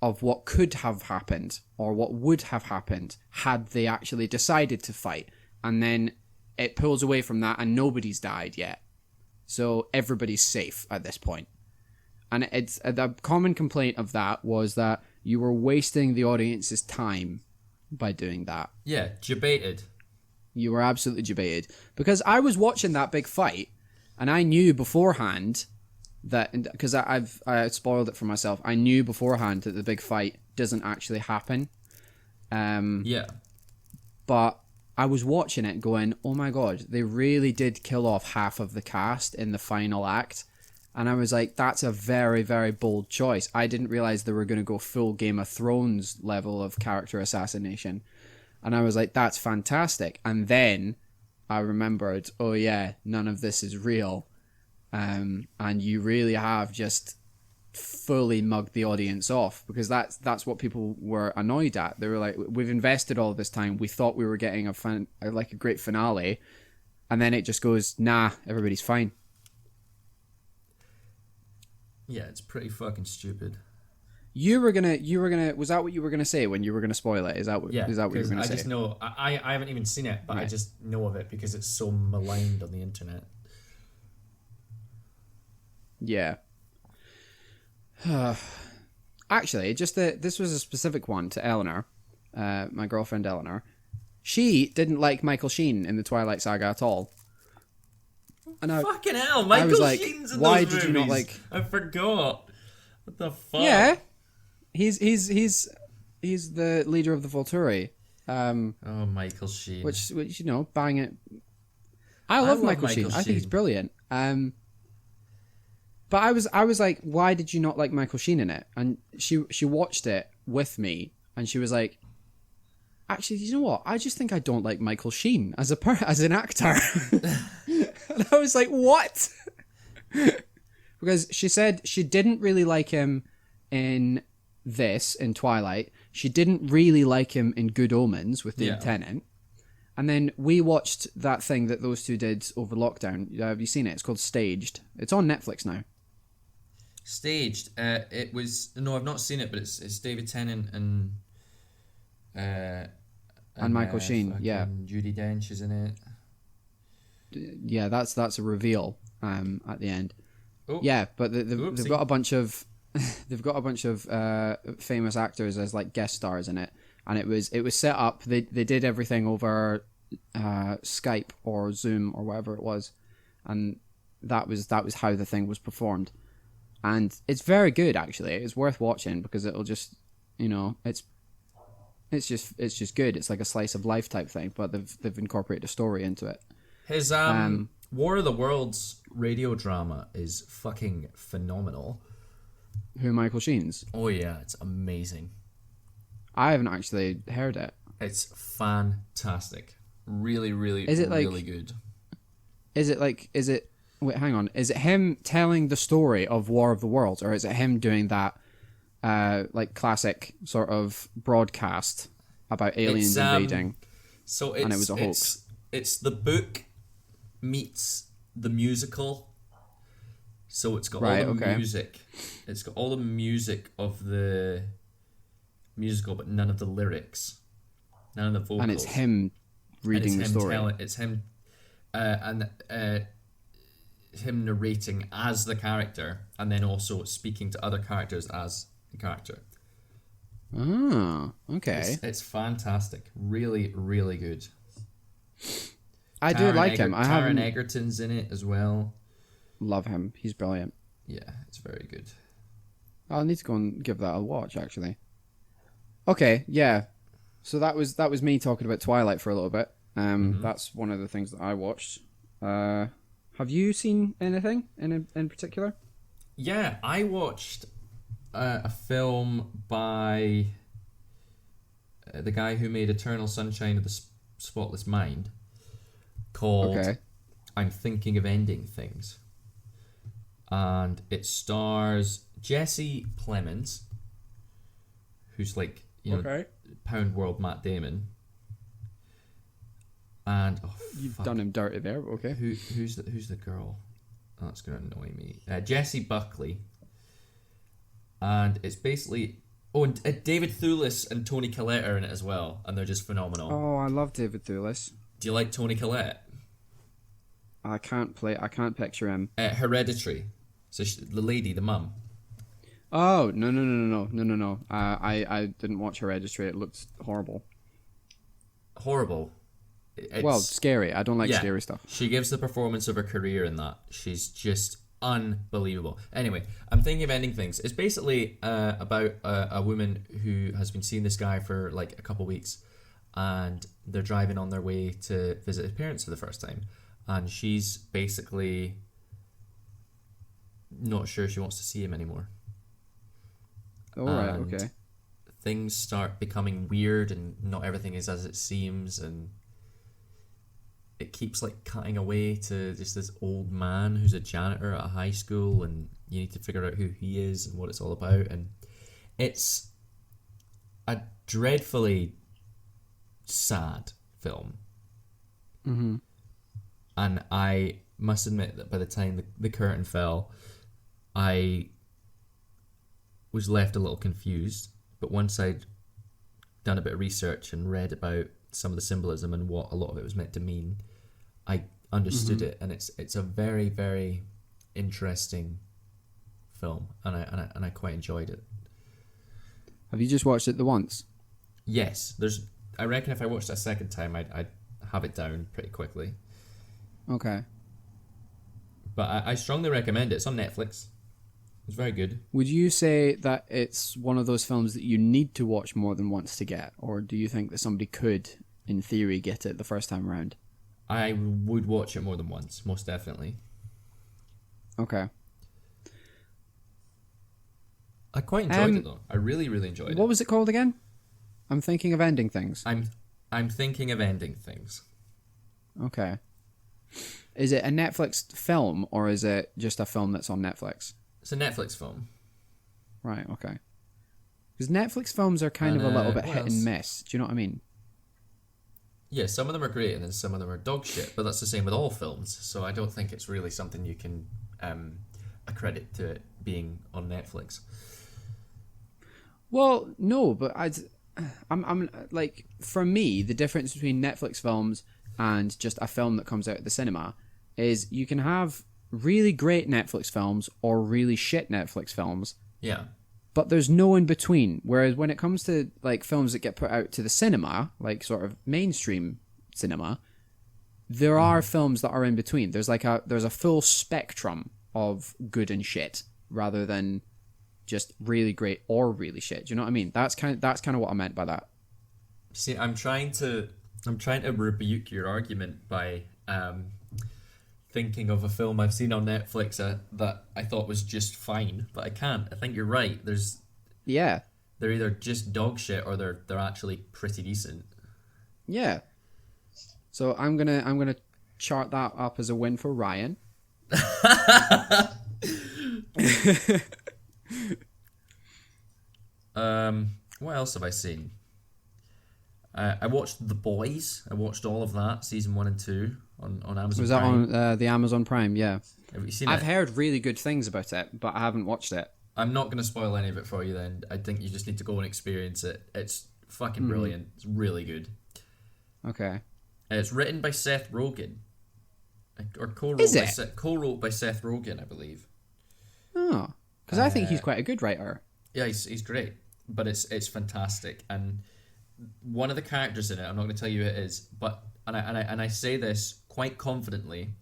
of what could have happened or what would have happened had they actually decided to fight. And then it pulls away from that and nobody's died yet. So everybody's safe at this point. And it's the common complaint of that was that you were wasting the audience's time by doing that. Yeah, debated. You were absolutely debated. Because I was watching that big fight and I knew beforehand that because I spoiled it for myself. I knew beforehand that the big fight doesn't actually happen. Yeah. But I was watching it going, oh my god, they really did kill off half of the cast in the final act. And I was like, that's a very, very bold choice. I didn't realize they were going to go full Game of Thrones level of character assassination. And I was like, that's fantastic. And then I remembered, oh yeah, none of this is real. And you really have just fully mugged the audience off, because that's what people were annoyed at. They were like, we've invested all this time. We thought we were getting a great finale. And then it just goes, nah, everybody's fine. Yeah, it's pretty fucking stupid. You were gonna. Was that what you were gonna say when you were gonna spoil it? Is that what you were gonna say? I just know. I haven't even seen it, but right. I just know of it because it's so maligned on the internet. Yeah. Actually, this was a specific one to Eleanor, my girlfriend Eleanor. She didn't like Michael Sheen in the Twilight Saga at all. And fucking hell, Michael Sheen's in those movies. Why did you not like? I forgot. What the fuck? Yeah, he's the leader of the Volturi. Oh, Michael Sheen. Which bang it. I love Michael Sheen. I think he's brilliant. But I was like, why did you not like Michael Sheen in it? And she watched it with me, and she was like, actually, you know what? I just think I don't like Michael Sheen as an actor. And I was like, what? Because she said she didn't really like him in Twilight. She didn't really like him in Good Omens with the Lieutenant. And then we watched that thing that those two did over lockdown. Have you seen it? It's called Staged. It's on Netflix now. Staged. It was... No, I've not seen it, but it's David Tennant and Michael Sheen, yeah. Judi Dench is in it. Yeah, that's a reveal at the end. Oh. Yeah, but they've got a bunch of famous actors as like guest stars in it, and it was set up. They did everything over Skype or Zoom or whatever it was, and that was how the thing was performed. And it's very good, actually. It's worth watching because it'll just, it's just good. It's like a slice of life type thing, but they've incorporated a story into it. His War of the Worlds radio drama is fucking phenomenal. Who, Michael Sheen's? Oh yeah, it's amazing. I haven't actually heard it. It's fantastic. Really, really, really good. Wait, hang on. Is it him telling the story of War of the Worlds, or is it him doing that classic sort of broadcast about aliens invading? And it was a hoax. It's the book meets the musical. So it's got all the music. It's got all the music of the musical, but none of the lyrics. None of the vocals. And it's him reading the story. It's him him narrating as the character, and then also speaking to other characters as the character. Oh, okay. It's fantastic. Really, really good. I do like him. Taron Egerton's in it as well. Love him. He's brilliant. Yeah, it's very good. I'll need to go and give that a watch, actually. Okay, yeah. So that was me talking about Twilight for a little bit. That's one of the things that I watched. Have you seen anything in particular? Yeah, I watched a film by the guy who made Eternal Sunshine of the Spotless Mind called I'm Thinking of Ending Things. And it stars Jesse Plemons, who's like, Pound World Matt Damon. And you've done him dirty there. Okay, who's the girl? Oh, that's gonna annoy me. Jessie Buckley. And it's basically and David Thewlis and Toni Collette are in it as well, and they're just phenomenal. Oh, I love David Thewlis. Do you like Toni Collette? I can't picture him. Hereditary. So the lady, the mum. Oh no! I didn't watch Hereditary. It looked horrible. Horrible. Well, scary. I don't like scary stuff. She gives the performance of her career in that. She's just unbelievable. Anyway, I'm thinking of ending things. It's basically about a woman who has been seeing this guy for like a couple weeks, and they're driving on their way to visit his parents for the first time, and she's basically not sure she wants to see him anymore. All right, okay. Things start becoming weird, and not everything is as it seems, and it keeps like cutting away to just this old man who's a janitor at a high school, and you need to figure out who he is and what it's all about. And it's a dreadfully sad film. Mm-hmm. And I must admit that by the time the curtain fell, I was left a little confused. But once I'd done a bit of research and read about some of the symbolism and what a lot of it was meant to mean, I understood it, and it's a very, very interesting film, and I quite enjoyed it. Have you just watched it the once? Yes, I reckon if I watched it a second time, I'd have it down pretty quickly. Okay. But I strongly recommend it. It's on Netflix. It's very good. Would you say that it's one of those films that you need to watch more than once to get, or do you think that somebody could, in theory, get it the first time around? I would watch it more than once, most definitely. Okay. I quite enjoyed it though. I really, really enjoyed it. What was it called again? I'm thinking of ending things. I'm thinking of ending things. Okay. Is it a Netflix film, or is it just a film that's on Netflix? It's a Netflix film. Right, okay. Because Netflix films are kind of a little bit hit and miss. Do you know what I mean? Yeah, some of them are great and then some of them are dog shit, but that's the same with all films, so I don't think it's really something you can accredit to it being on Netflix. Well, no, but I'm like, for me, the difference between Netflix films and just a film that comes out at the cinema is you can have really great Netflix films or really shit Netflix films. Yeah. But there's no in between. Whereas when it comes to like films that get put out to the cinema, like sort of mainstream cinema, there are films that are in between. There's a full spectrum of good and shit rather than just really great or really shit. Do you know what I mean? That's kind of what I meant by that. See, I'm trying to rebuke your argument by thinking of a film I've seen on Netflix that I thought was just fine, but I can't. I think you're right. They're either just dog shit or they're actually pretty decent. Yeah. So I'm gonna chart that up as a win for Ryan. What else have I seen? I watched The Boys. I watched all of that, season 1 and 2 on Amazon. Was that Prime. on the Amazon Prime? Yeah. Have you seen it? I've heard really good things about it, but I haven't watched it. I'm not going to spoil any of it for you then. I think you just need to go and experience it. It's fucking brilliant. It's really good. Okay. It's written by Seth Rogen. Or co-wrote by Seth Rogen, I believe. Oh. Because I think he's quite a good writer. Yeah, he's great. But it's fantastic. And one of the characters in it, I'm not going to tell you who it is, but and I say this quite confidently,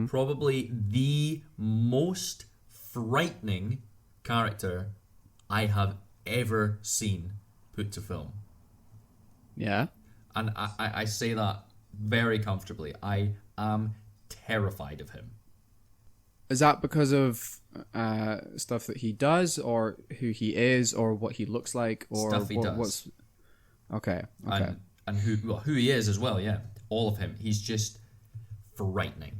probably the most frightening character I have ever seen put to film. Yeah. And I say that very comfortably. I am terrified of him. Is that because of stuff that he does, or who he is, or what he looks like, or stuff he does? Okay. And who he is as well? Yeah, all of him. He's just frightening.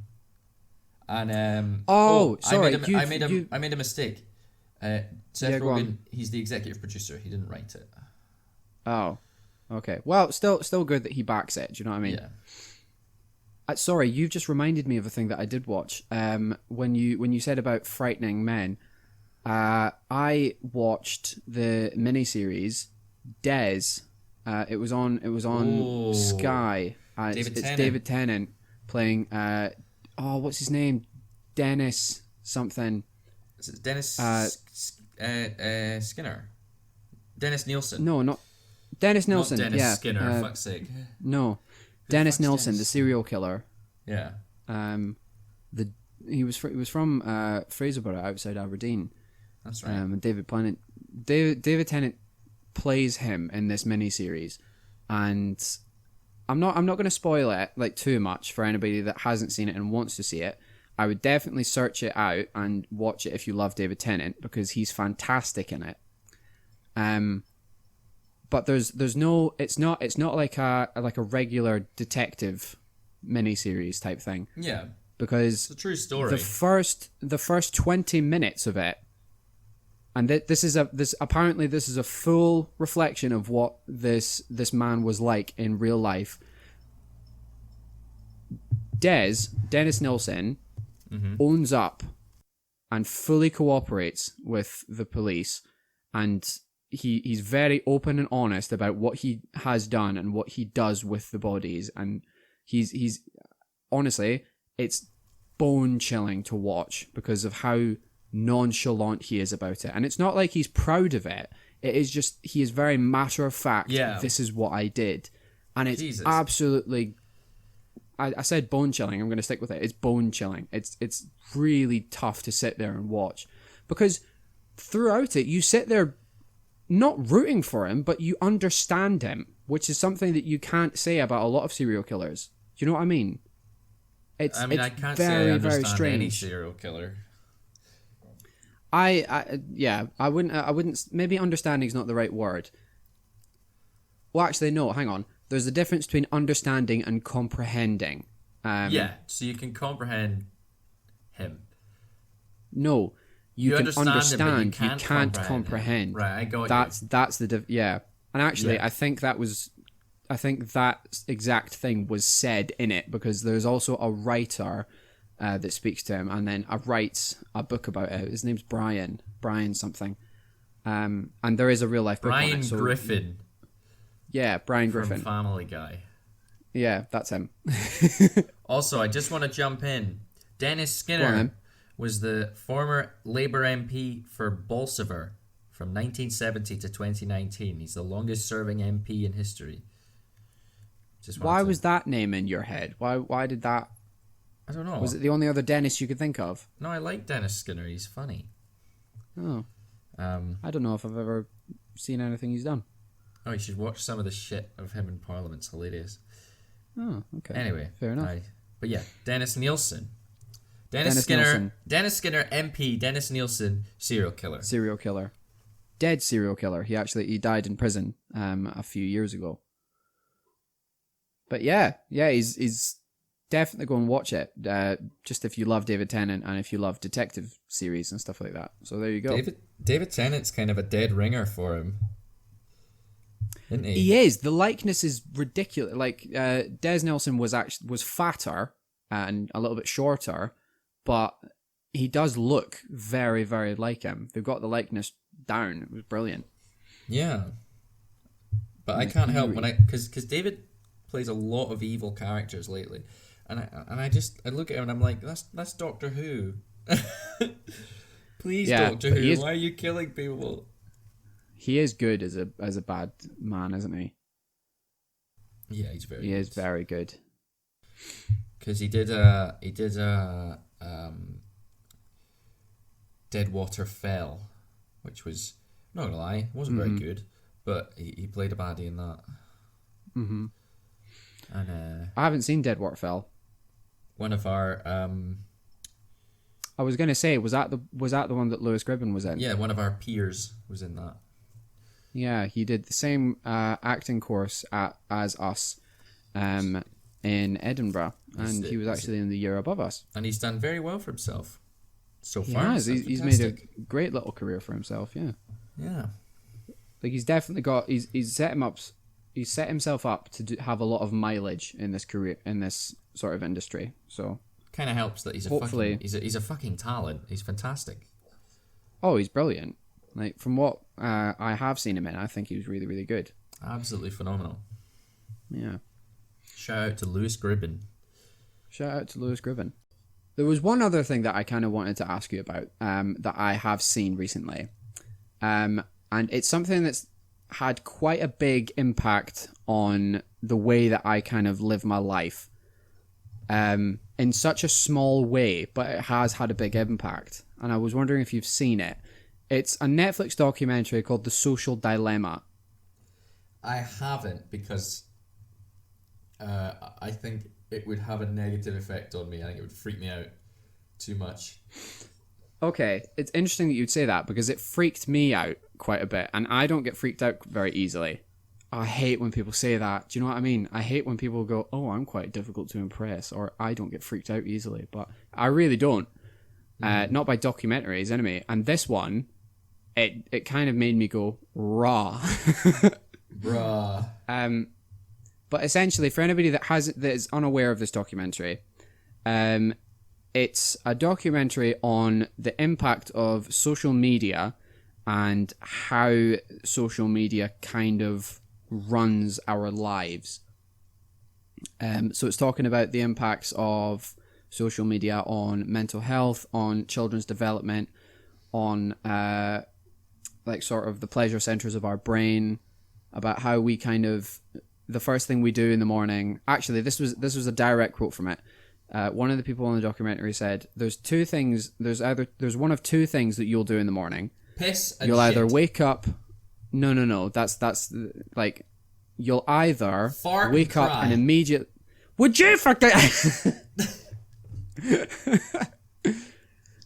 And sorry, I made a mistake. Seth Rogen, he's the executive producer. He didn't write it. Oh, okay. Well, still good that he backs it. Do you know what I mean? Yeah. Sorry, you've just reminded me of a thing that I did watch. When you said about frightening men, I watched the miniseries Des. It was on Sky. It's David Tennant playing. What's his name? Dennis something. Is it Dennis Skinner? Dennis Nielsen? No, not Dennis Nielsen. Not Dennis yeah. Skinner. Fuck's sake. No. Dennis Nielsen, the serial killer. Yeah. he was from Fraserburgh outside Aberdeen. That's right. And David Tennant plays him in this miniseries, and I'm not going to spoil it like too much for anybody that hasn't seen it and wants to see it. I would definitely search it out and watch it if you love David Tennant, because he's fantastic in it. But there's no, it's not like a regular detective miniseries type thing. Yeah, because it's a true story. The first 20 minutes of it, and this is a full reflection of what this man was like in real life. Dennis Nilsson owns up and fully cooperates with the police, and he's very open and honest about what he has done and what he does with the bodies, and he's honestly, it's bone chilling to watch because of how nonchalant he is about it. And it's not like he's proud of it. It is just, he is very matter of fact. Yeah. This is what I did. And it's Jesus. absolutely, I said bone chilling. I'm going to stick with it. It's bone chilling. It's really tough to sit there and watch, because throughout it, you sit there not rooting for him, but you understand him, which is something that you can't say about a lot of serial killers. Do you know what I mean? I can't say I understand any serial killer. I wouldn't. Maybe understanding is not the right word. Well, actually, no. Hang on. There's a difference between understanding and comprehending. So you can comprehend him. No, you can understand. Him, but you can't comprehend. Right, I got you. That's the yeah. And actually, I think that exact thing was said in it, because there's also a writer that speaks to him, and then writes a book about it. His name's Brian something, and there is a real life book on it. So, Griffin. Yeah, Brian Griffin. From Family Guy. Yeah, that's him. Also, I just want to jump in. Dennis Skinner was the former Labour MP for Bolsover from 1970 to 2019. He's the longest serving MP in history. Why was that name in your head? Why did that? I don't know. Was it the only other Dennis you could think of? No, I like Dennis Skinner. He's funny. Oh. I don't know if I've ever seen anything he's done. Oh, you should watch some of the shit of him in Parliament. It's hilarious. Oh, okay. Anyway. Fair enough. But yeah, Dennis Nilsson. Dennis Skinner, MP, Dennis Nilsson, serial killer. Dead serial killer. He died in prison a few years ago. But yeah, he's definitely go and watch it. Just if you love David Tennant and if you love detective series and stuff like that. So there you go. David Tennant's kind of a dead ringer for him, isn't he? He is. The likeness is ridiculous. Like Des Nelson was fatter and a little bit shorter, but he does look very, very like him. They've got the likeness down. It was brilliant. Yeah, but I can't help because David plays a lot of evil characters lately, and I look at him and I'm like, that's Doctor Who. Please, Doctor Who, why are you killing people? He is good as a bad man, isn't he? Yeah, he's very. He is very good. Because he did Deadwater Fell, which was, not gonna lie, wasn't very good, but he played a baddie in that. Mm-hmm. And I haven't seen Deadwater Fell. One of our I was gonna say, was that the one that Lewis Gribben was in? Yeah, one of our peers was in that. Yeah, he did the same acting course as us in Edinburgh, and he was actually in the year above us. And he's done very well for himself so far. He has. He's made a great little career for himself. Yeah. Yeah. Like he's definitely got. He's set himself up to have a lot of mileage in this career, in this sort of industry. So kind of helps that he's a fucking talent. He's fantastic. Oh, he's brilliant. Like from what I have seen him in, I think he was really, really good. Absolutely phenomenal. Yeah. Shout out to Lewis Gribben. There was one other thing that I kind of wanted to ask you about that I have seen recently. And it's something that's had quite a big impact on the way that I kind of live my life. in such a small way, but it has had a big impact. And I was wondering if you've seen it. It's a Netflix documentary called The Social Dilemma. I haven't, because I think it would have a negative effect on me. I think it would freak me out too much. Okay, it's interesting that you'd say that, because it freaked me out quite a bit, and I don't get freaked out very easily. I hate when people say that. Do you know what I mean? I hate when people go, oh, I'm quite difficult to impress, or I don't get freaked out easily, but I really don't. Not by documentaries, anyway. And this one, it kind of made me go, rah. Bruh. But essentially, for anybody that is unaware of this documentary, it's a documentary on the impact of social media and how social media kind of runs our lives. So it's talking about the impacts of social media on mental health, on children's development, on like sort of the pleasure centers of our brain, about how we kind of, the first thing we do in the morning. Actually, this was a direct quote from it. One of the people on the documentary said, "There's two things. There's one of two things that you'll do in the morning. Piss and you'll shit. either wake up. No. That's like, you'll either fart wake and up cry. and immediately. Would you fucking?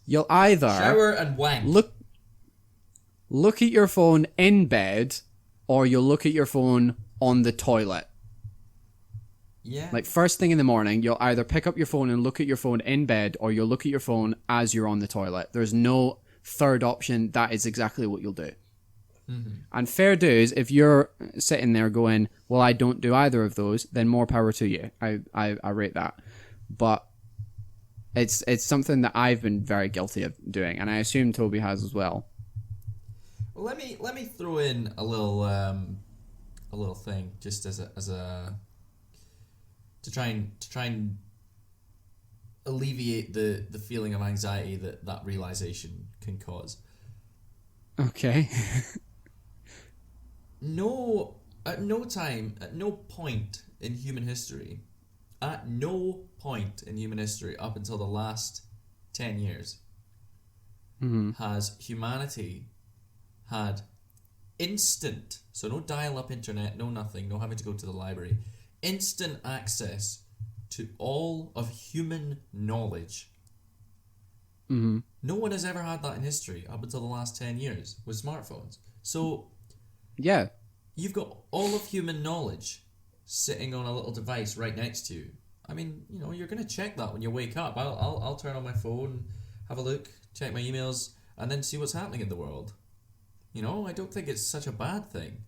You'll either shower and wank. Look at your phone in bed, or you'll look at your phone on the toilet. Yeah. Like, first thing in the morning, you'll either pick up your phone and look at your phone in bed, or you'll look at your phone as you're on the toilet. There's no third option. That is exactly what you'll do. Mm-hmm. And fair dues, if you're sitting there going, well, I don't do either of those, then more power to you. I rate that. But it's something that I've been very guilty of doing, and I assume Toby has as well. Well, let me throw in a little thing, just as a to try and alleviate the feeling of anxiety that realization can cause. Okay. At no point in human history, up until the last 10 years, has humanity had instant, so no dial-up internet, no nothing, no having to go to the library, instant access to all of human knowledge. Mm-hmm. No one has ever had that in history up until the last 10 years with smartphones. So Yeah. you've got all of human knowledge sitting on a little device right next to you. I mean, you know, you're going to check that when you wake up. I'll turn on my phone, have a look, check my emails, and then see what's happening in the world. You know, I don't think it's such a bad thing.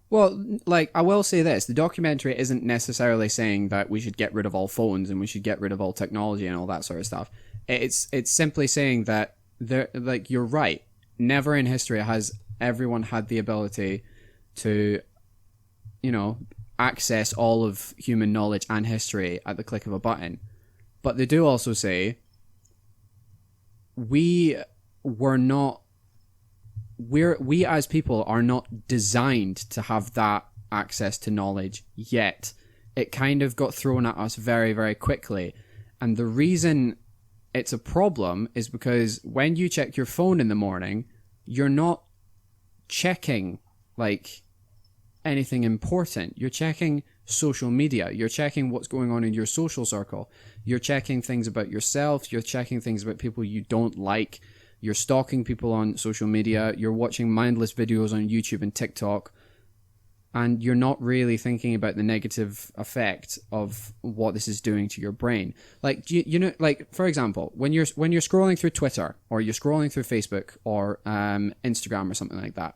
Well, like, I will say this. The documentary isn't necessarily saying that we should get rid of all phones and we should get rid of all technology and all that sort of stuff. It's simply saying that, like, you're right. Never in history has everyone had the ability to, you know, access all of human knowledge and history at the click of a button. But they do also say we as people are not designed to have that access to knowledge yet. It kind of got thrown at us very, very quickly. And the reason it's a problem is because when you check your phone in the morning, you're not checking, like, anything important. You're checking social media. You're checking what's going on in your social circle. You're checking things about yourself. You're checking things about people you don't like. You're stalking people on social media. You're watching mindless videos on YouTube and TikTok. And you're not really thinking about the negative effect of what this is doing to your brain. Like, you know, like, for example, when you're scrolling through Twitter, or you're scrolling through Facebook, or Instagram or something like that,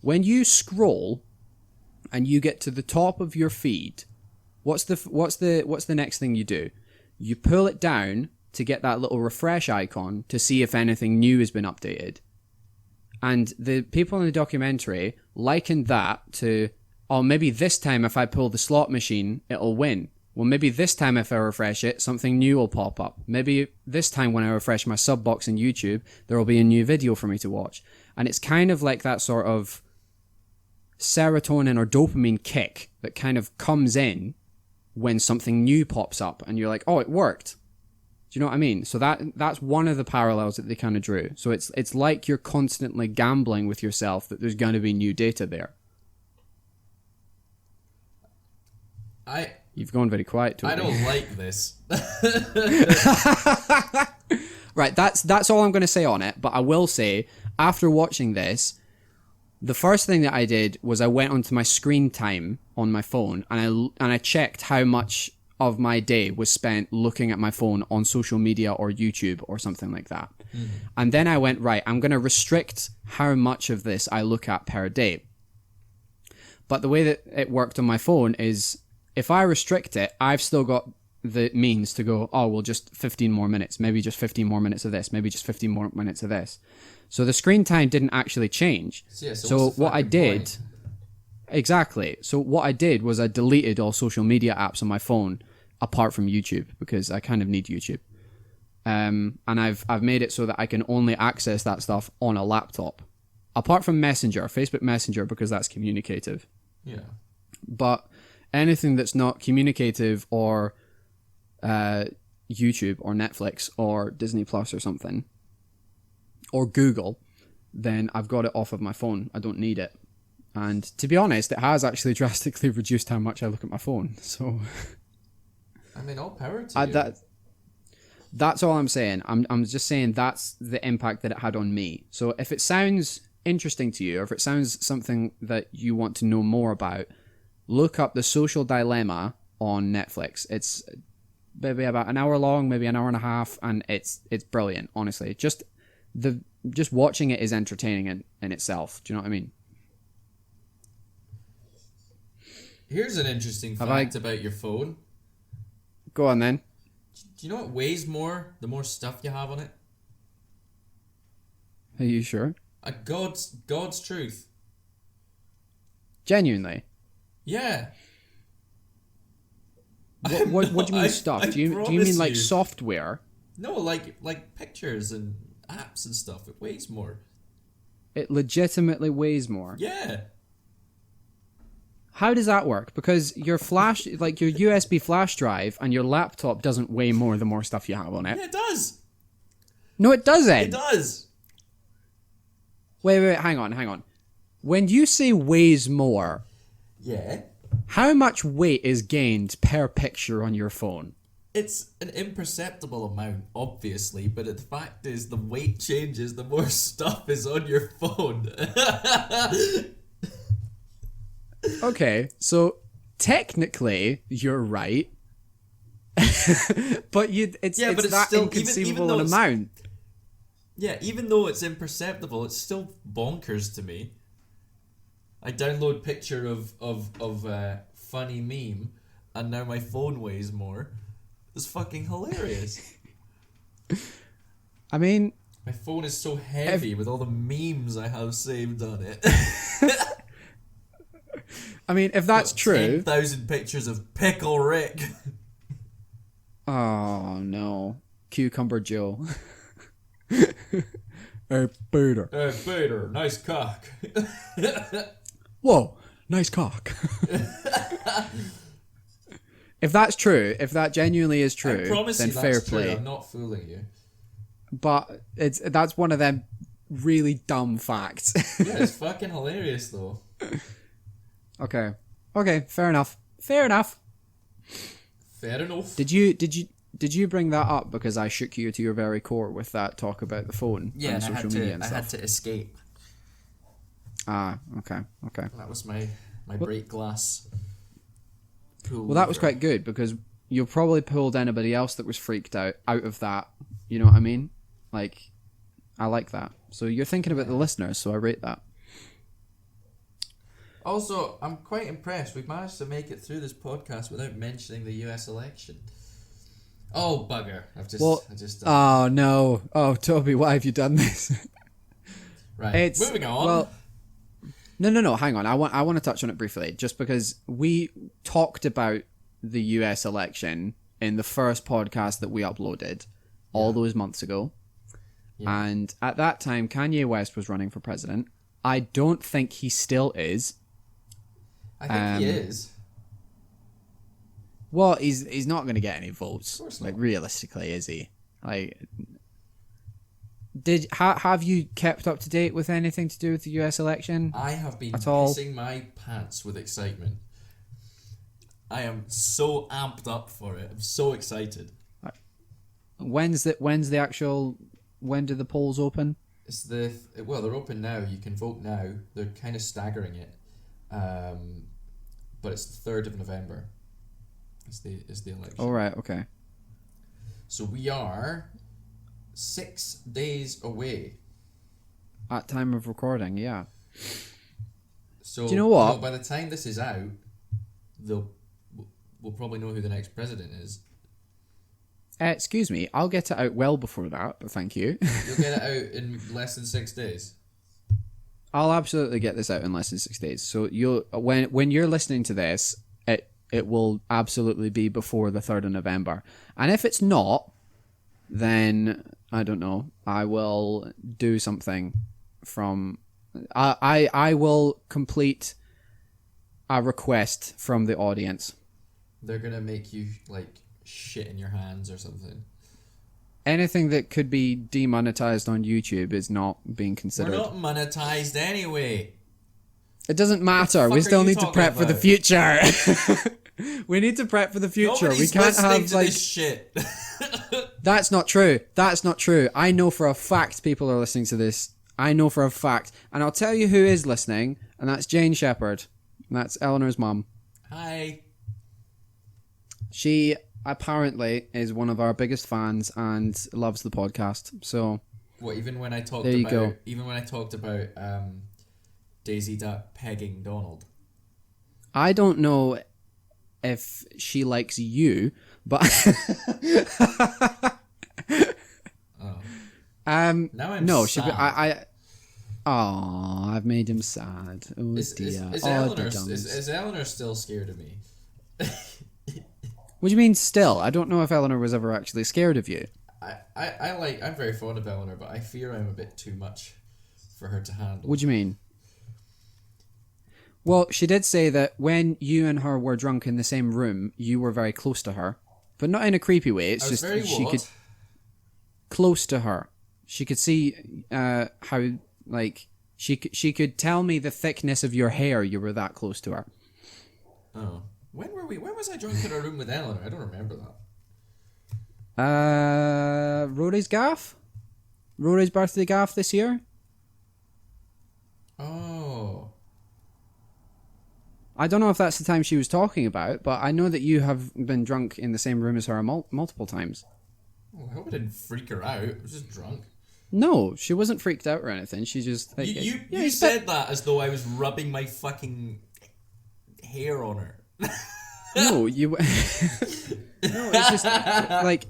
when you scroll and you get to the top of your feed, what's the next thing you do? You pull it down to get that little refresh icon to see if anything new has been updated. And the people in the documentary likened that to, oh, maybe this time if I pull the slot machine, it'll win. Well, maybe this time if I refresh it, something new will pop up. Maybe this time when I refresh my sub box in YouTube, there will be a new video for me to watch. And it's kind of like that sort of serotonin or dopamine kick that kind of comes in when something new pops up and you're like, oh, it worked. Do you know what I mean? So that's one of the parallels that they kind of drew. So it's like you're constantly gambling with yourself that there's going to be new data there. You've gone very quiet, Toby. I don't like this. Right, that's all I'm going to say on it. But I will say, after watching this, the first thing that I did was I went onto my screen time on my phone and I checked how much of my day was spent looking at my phone on social media or YouTube or something like that. Mm-hmm. And then I went, right, I'm going to restrict how much of this I look at per day. But the way that it worked on my phone is if I restrict it, I've still got the means to go, oh, well, just 15 more minutes, maybe just 15 more minutes of this, maybe just 15 more minutes of this. So the screen time didn't actually change. So what I did... Point? Exactly. So what I did was I deleted all social media apps on my phone apart from YouTube because I kind of need YouTube. And I've made it so that I can only access that stuff on a laptop. Apart from Messenger, Facebook Messenger, because that's communicative. Yeah. But anything that's not communicative or YouTube or Netflix or Disney Plus or something, or Google, then I've got it off of my phone. I don't need it. And to be honest, it has actually drastically reduced how much I look at my phone. So, I mean, all power to you. That's all I'm saying. I'm just saying that's the impact that it had on me. So if it sounds interesting to you, or if it sounds something that you want to know more about, look up The Social Dilemma on Netflix. It's maybe about an hour long, maybe an hour and a half, and it's brilliant, honestly. Just watching it is entertaining in itself. Do you know what I mean? Here's an interesting fact about your phone. Go on then. Do you know what weighs more the more stuff you have on it? Are you sure? God's truth. Genuinely? Yeah. What do you mean stuff? Do you mean like software? No, like pictures and apps and stuff. It weighs more. It legitimately weighs more? Yeah. How does that work? Because your flash, like your USB flash drive and your laptop doesn't weigh more the more stuff you have on it. Yeah, it does. No, it doesn't. It does. Wait, hang on. When you say weighs more, yeah, how much weight is gained per picture on your phone? It's an imperceptible amount, obviously, but the fact is the weight changes the more stuff is on your phone. Okay, so technically you're right, but it's that still inconceivable an amount. Yeah, even though it's imperceptible, it's still bonkers to me. I download picture of funny meme, and now my phone weighs more. It's fucking hilarious. I mean, my phone is so heavy with all the memes I have saved on it. I mean, if that's true... 10,000 pictures of Pickle Rick. Oh, no. Cucumber Joe. Hey, Peter. Hey, Peter, nice cock. Whoa, nice cock. If that's true, if that genuinely is true, then fair play. True. I'm not fooling you. But that's one of them really dumb facts. Yeah, it's fucking hilarious, though. Okay, fair enough. Fair enough. Did you bring that up because I shook you to your very core with that talk about the phone and social media and stuff? I had to escape. Ah, okay. That was my break glass. Well, that was quite good because you probably pulled anybody else that was freaked out of that. You know what I mean? Like, I like that. So you're thinking about the listeners, so I rate that. Also, I'm quite impressed. We've managed to make it through this podcast without mentioning the US election. Oh, bugger. Oh, no. Oh, Toby, why have you done this? Right. Moving on. Well, no. Hang on. I want to touch on it briefly, just because we talked about the US election in the first podcast that we uploaded all those months ago. Yeah. And at that time, Kanye West was running for president. I don't think he still is. I think he is. Well, he's not going to get any votes. Of course like not. realistically, is he? Like, have you kept up to date with anything to do with the U.S. election? I have been at all? pissing my pants with excitement. I am so amped up for it. I'm so excited. When do the polls open? They're open now. You can vote now. They're kind of staggering it, but it's the 3rd of November. Is the election? Oh right, okay. So we are 6 days away. At time of recording, yeah. So do you know what? By the time this is out, we'll probably know who the next president is. Excuse me, I'll get it out well before that, but thank you. You'll get it out in less than 6 days. I'll absolutely get this out in less than 6 days. So when you're listening to this, it will absolutely be before the 3rd of November. And if it's not, then I don't know. I will do something from. I will complete a request from the audience. They're gonna make you like shit in your hands or something. Anything that could be demonetized on YouTube is not being considered. We're not monetized anyway. It doesn't matter. We still need to prep for the future. We need to prep for the future. Nobody's we can't have to like this shit. That's not true. That's not true. I know for a fact people are listening to this. I know for a fact. And I'll tell you who is listening, and that's Jane Shepherd. And that's Eleanor's mum. Hi. She apparently is one of our biggest fans and loves the podcast. So What, even when I talked there you go. Even when I talked about Daisy Duck pegging Donald. I don't know if she likes you, but Oh. Now no, sad. I've made him sad. Oh dear. Is Eleanor still scared of me? What do you mean still? I don't know if Eleanor was ever actually scared of you. I'm very fond of Eleanor, but I fear I'm a bit too much for her to handle. What do you mean? Well, she did say that when you and her were drunk in the same room, you were very close to her. But not in a creepy way. It's just she could close to her. She could see how like she could tell me the thickness of your hair. You were that close to her. Oh. When was I drunk in a room with Eleanor? I don't remember that. Rory's gaff? Rory's birthday gaff this year? Oh. I don't know if that's the time she was talking about, but I know that you have been drunk in the same room as her multiple times. Well, I hope I didn't freak her out. I was just drunk. No, she wasn't freaked out or anything. She just... Like, you said that as though I was rubbing my fucking hair on her. No, you... No, it's just... Like...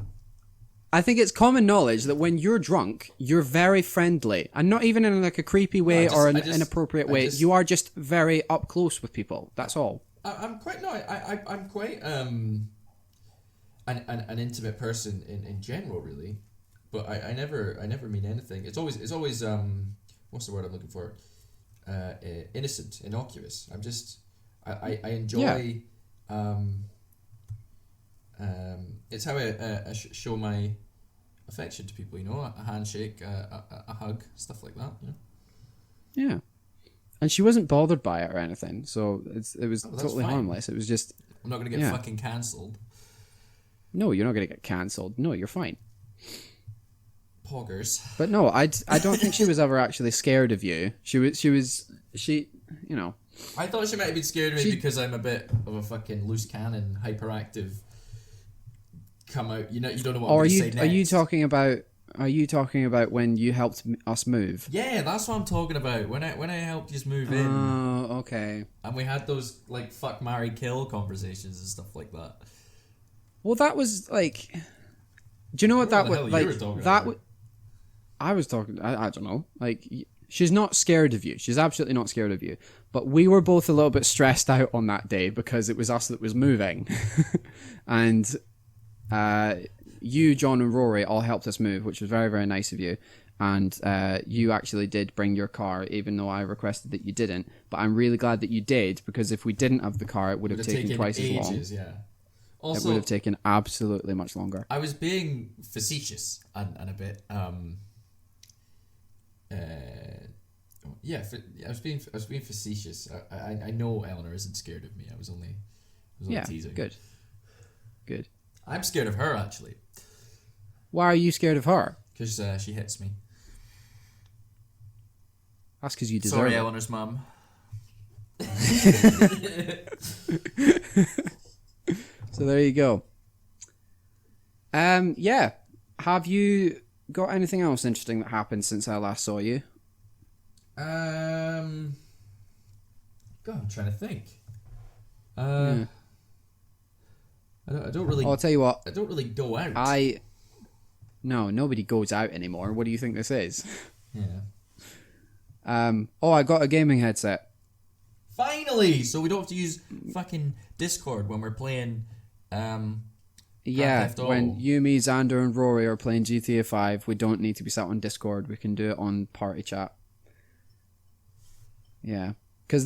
I think it's common knowledge that when you're drunk, you're very friendly. And not even in like a creepy way or an inappropriate way. You are just very up close with people. That's all. I'm quite... No, I'm quite... an intimate person in general, really. But I never mean anything. It's always what's the word I'm looking for? Innocent, innocuous. I'm just I enjoy it's how I show my affection to people, you know, a handshake, a hug, stuff like that, you know? Yeah. And she wasn't bothered by it or anything, so it was totally fine. harmless. It was just... I'm not going to get fucking cancelled. No, you're not going to get cancelled. No, you're fine. Poggers. But no, I don't think she was ever actually scared of you. She, you know... I thought she might have been scared of me because I'm a bit of a fucking loose cannon, hyperactive... Come out, you don't know what I'm going to say next. Are you talking about when you helped us move? Yeah, that's what I'm talking about. When I helped you move in. Oh, okay. And we had those like fuck, marry, kill conversations and stuff like that. Well, that was like. Do you know what that was like? I was talking. I don't know. Like, she's not scared of you. She's absolutely not scared of you. But we were both a little bit stressed out on that day because it was us that was moving, and. You, John, and Rory all helped us move, which was very, very nice of you. And you actually did bring your car, even though I requested that you didn't. But I'm really glad that you did, because if we didn't have the car, it would have taken twice as long. Yeah. It would have taken absolutely much longer. I was being facetious and a bit I was being facetious. I know Eleanor isn't scared of me. I was only teasing. Good. I'm scared of her, actually. Why are you scared of her? Because she hits me. That's because you deserve Sorry, it. Eleanor's mum. So there you go. Yeah. Have you got anything else interesting that happened since I last saw you? God, I'm trying to think. Yeah. I don't really. I'll tell you what. I don't really go out. No, nobody goes out anymore. What do you think this is? Yeah. I got a gaming headset. Finally! So we don't have to use fucking Discord when we're playing. Yeah, when you, me, Xander, and Rory are playing GTA 5, we don't need to be sat on Discord. We can do it on party chat. Yeah, because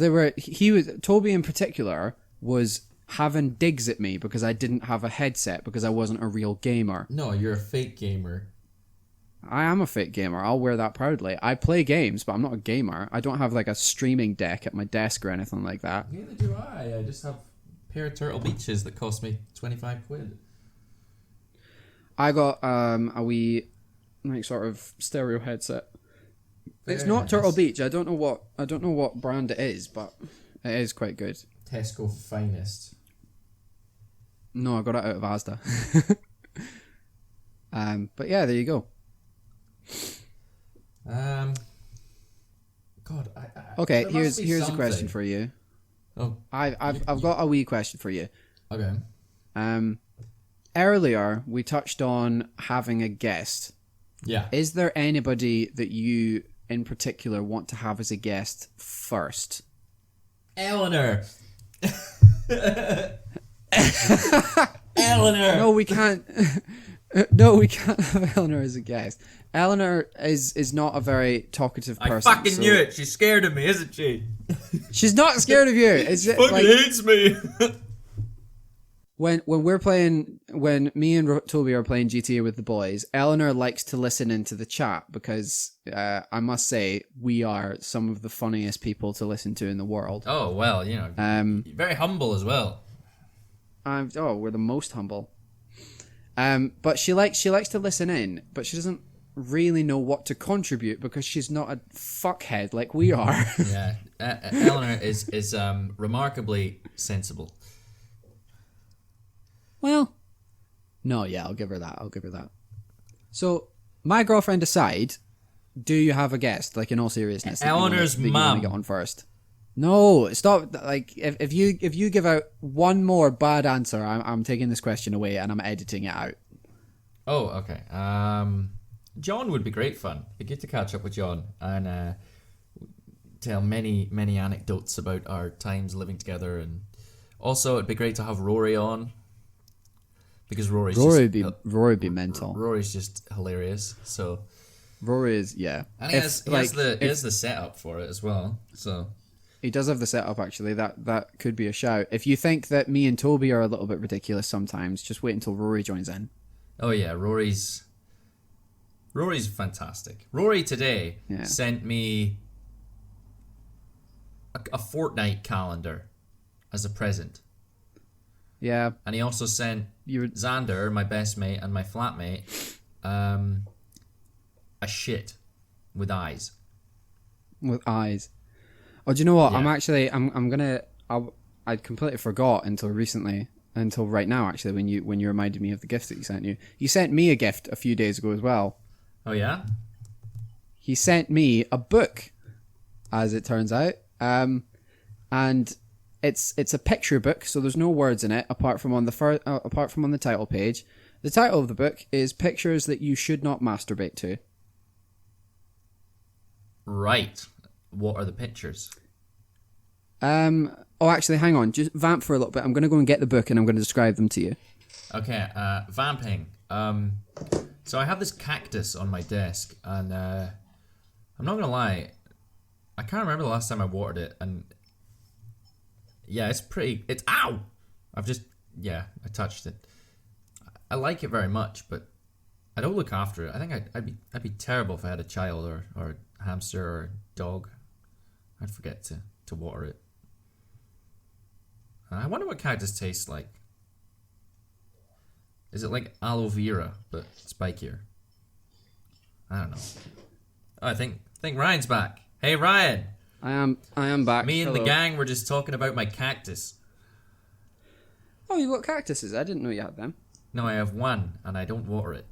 Toby in particular was having digs at me because I didn't have a headset because I wasn't a real gamer. No, you're a fake gamer. I am a fake gamer. I'll wear that proudly. I play games, but I'm not a gamer. I don't have like a streaming deck at my desk or anything like that. Neither do I. I just have a pair of Turtle Beaches that cost me 25 quid. I got a wee like sort of stereo headset. It's not nice. Turtle Beach. I don't know what brand it is, but it is quite good. Tesco Finest. No, I got it out of Asda. But yeah, there you go. God, okay, here's a question for you. Oh, I've got a wee question for you. Okay. Earlier we touched on having a guest. Yeah. Is there anybody that you in particular want to have as a guest first? Eleanor. Eleanor. No, we can't. No, we can't have Eleanor as a guest. Eleanor is not a very talkative person. I fucking knew it. She's scared of me, isn't she? She's not scared of you. She fucking hates me. When me and Toby are playing GTA with the boys, Eleanor likes to listen into the chat because I must say we are some of the funniest people to listen to in the world. Oh well, very humble as well. We're the most humble. But she likes to listen in, but she doesn't really know what to contribute because she's not a fuckhead like we are. Yeah, Eleanor is remarkably sensible. Well, no, yeah, I'll give her that. So, my girlfriend aside, do you have a guest? Like in all seriousness, Eleanor's mum. You want to get on first? No, stop. Like if you give out one more bad answer, I'm taking this question away and I'm editing it out. Oh, okay. John would be great fun. It'd be good to catch up with John and tell many anecdotes about our times living together, and also it'd be great to have Rory on. Because Rory would be mental. Rory's just hilarious. So Rory is, yeah. And he has the setup for it as well. So he does have the setup actually. That could be a shout. If you think that me and Toby are a little bit ridiculous sometimes, just wait until Rory joins in. Oh yeah, Rory's fantastic. Rory today sent me a fortnight calendar as a present. Yeah. And he also sent Xander, my best mate, and my flatmate, a shit with eyes. With eyes. Oh, do you know what? Yeah. I completely forgot until right now actually when you reminded me of the gift that he sent you. He sent me a gift a few days ago as well. Oh yeah? He sent me a book, as it turns out. And it's a picture book, so there's no words in it apart from on the title page. The title of the book is Pictures That You Should Not Masturbate To. Right. What are the pictures? Actually, hang on. Just vamp for a little bit. I'm going to go and get the book and I'm going to describe them to you. Okay, vamping. So I have this cactus on my desk, and I'm not going to lie, I can't remember the last time I watered it, and yeah, it's ow! I've just I touched it. I like it very much, but I don't look after it. I think I'd be terrible if I had a child or a hamster or a dog. I'd forget to water it. I wonder what cactus tastes like. Is it like aloe vera but spikier? I don't know. Oh, I think Ryan's back. Hey Ryan. I am back. Me and Hello. the gang were just talking about my cactus. Oh, you got cactuses? I didn't know you had them. No, I have one and I don't water it.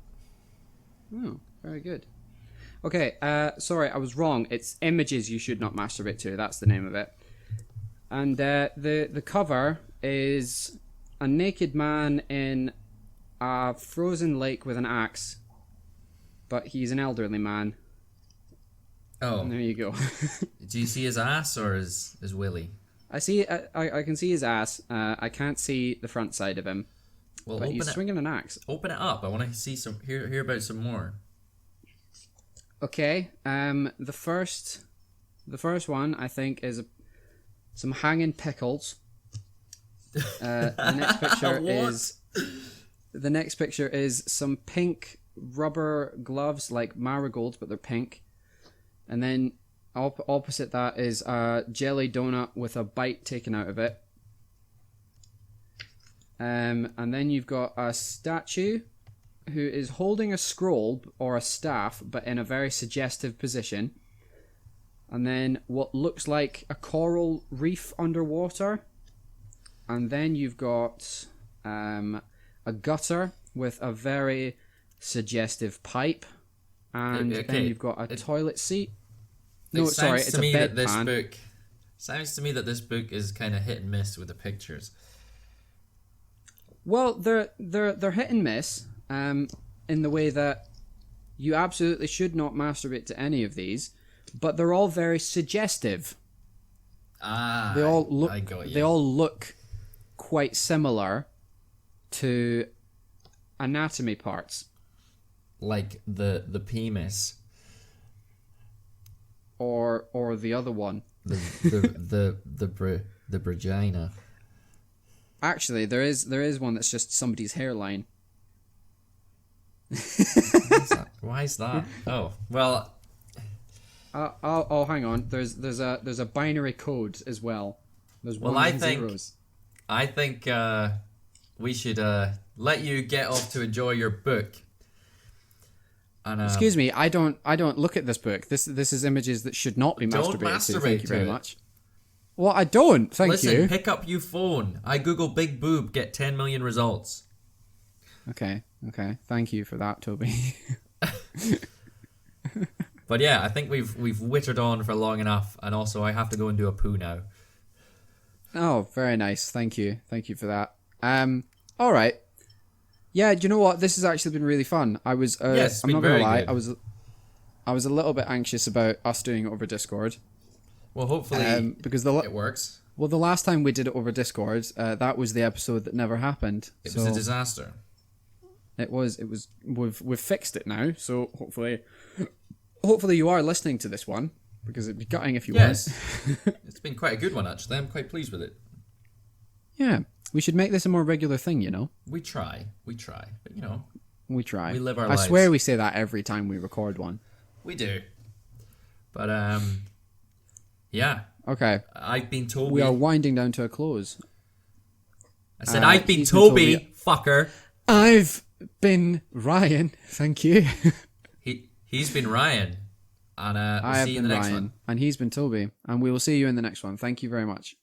Oh, very good. Okay, sorry, I was wrong. It's images you should not masturbate to. That's the name of it. And the cover is a naked man in a frozen lake with an axe, but he's an elderly man. Oh, And there you go. do you see his ass or his willy? I see. I can see his ass. I can't see the front side of him. Well, But he's swinging an axe. Open it up. I want to see hear about some more. Okay. The first one I think is some hanging pickles. The next picture is some pink rubber gloves like marigolds, but they're pink. And then opposite that is a jelly donut with a bite taken out of it. And then you've got a statue who is holding a scroll or a staff, but in a very suggestive position. And then what looks like a coral reef underwater. And then you've got a gutter with a very suggestive pipe. And then you've got a toilet seat. No, sorry, it's a bedpan. Sounds to me that this book is kind of hit and miss with the pictures. Well, they're hit and miss in the way that you absolutely should not masturbate to any of these, but they're all very suggestive. They all look quite similar to anatomy parts, like the penis, or the other one, the vagina. Actually, there is one that's just somebody's hairline. Why is that? Oh, well. Oh, hang on. There's a binary code as well. There's ones and zeros. I think we should let you get off to enjoy your book. And, excuse me, I don't look at this book. This is images that should not be masturbated to. Thank you very much. Well, I don't. Thank you. Listen, pick up your phone. I Google big boob, get 10 million results. Okay. Thank you for that, Toby. But yeah, I think we've wittered on for long enough, and also I have to go and do a poo now. Oh, very nice. Thank you for that. All right. Yeah, do you know what? This has actually been really fun. I was. Yes, I'm not gonna lie. good. I was a little bit anxious about us doing it over Discord. Well, hopefully, because it works. Well, the last time we did it over Discord, that was the episode that never happened. It was a disaster. It was. We've fixed it now, so hopefully you are listening to this one, because it'd be gutting if you weren't. It's been quite a good one, actually. I'm quite pleased with it. Yeah, we should make this a more regular thing, you know. We try, but you know, we try. We live our lives. lives. I swear we say that every time we record one. We do, but yeah. Okay. I've been Toby. We are winding down to a close. I said I've been Toby, fucker. I've been Ryan. Thank you. He's been Ryan, and we'll see you in the next one. And he's been Toby, and we will see you in the next one. Thank you very much.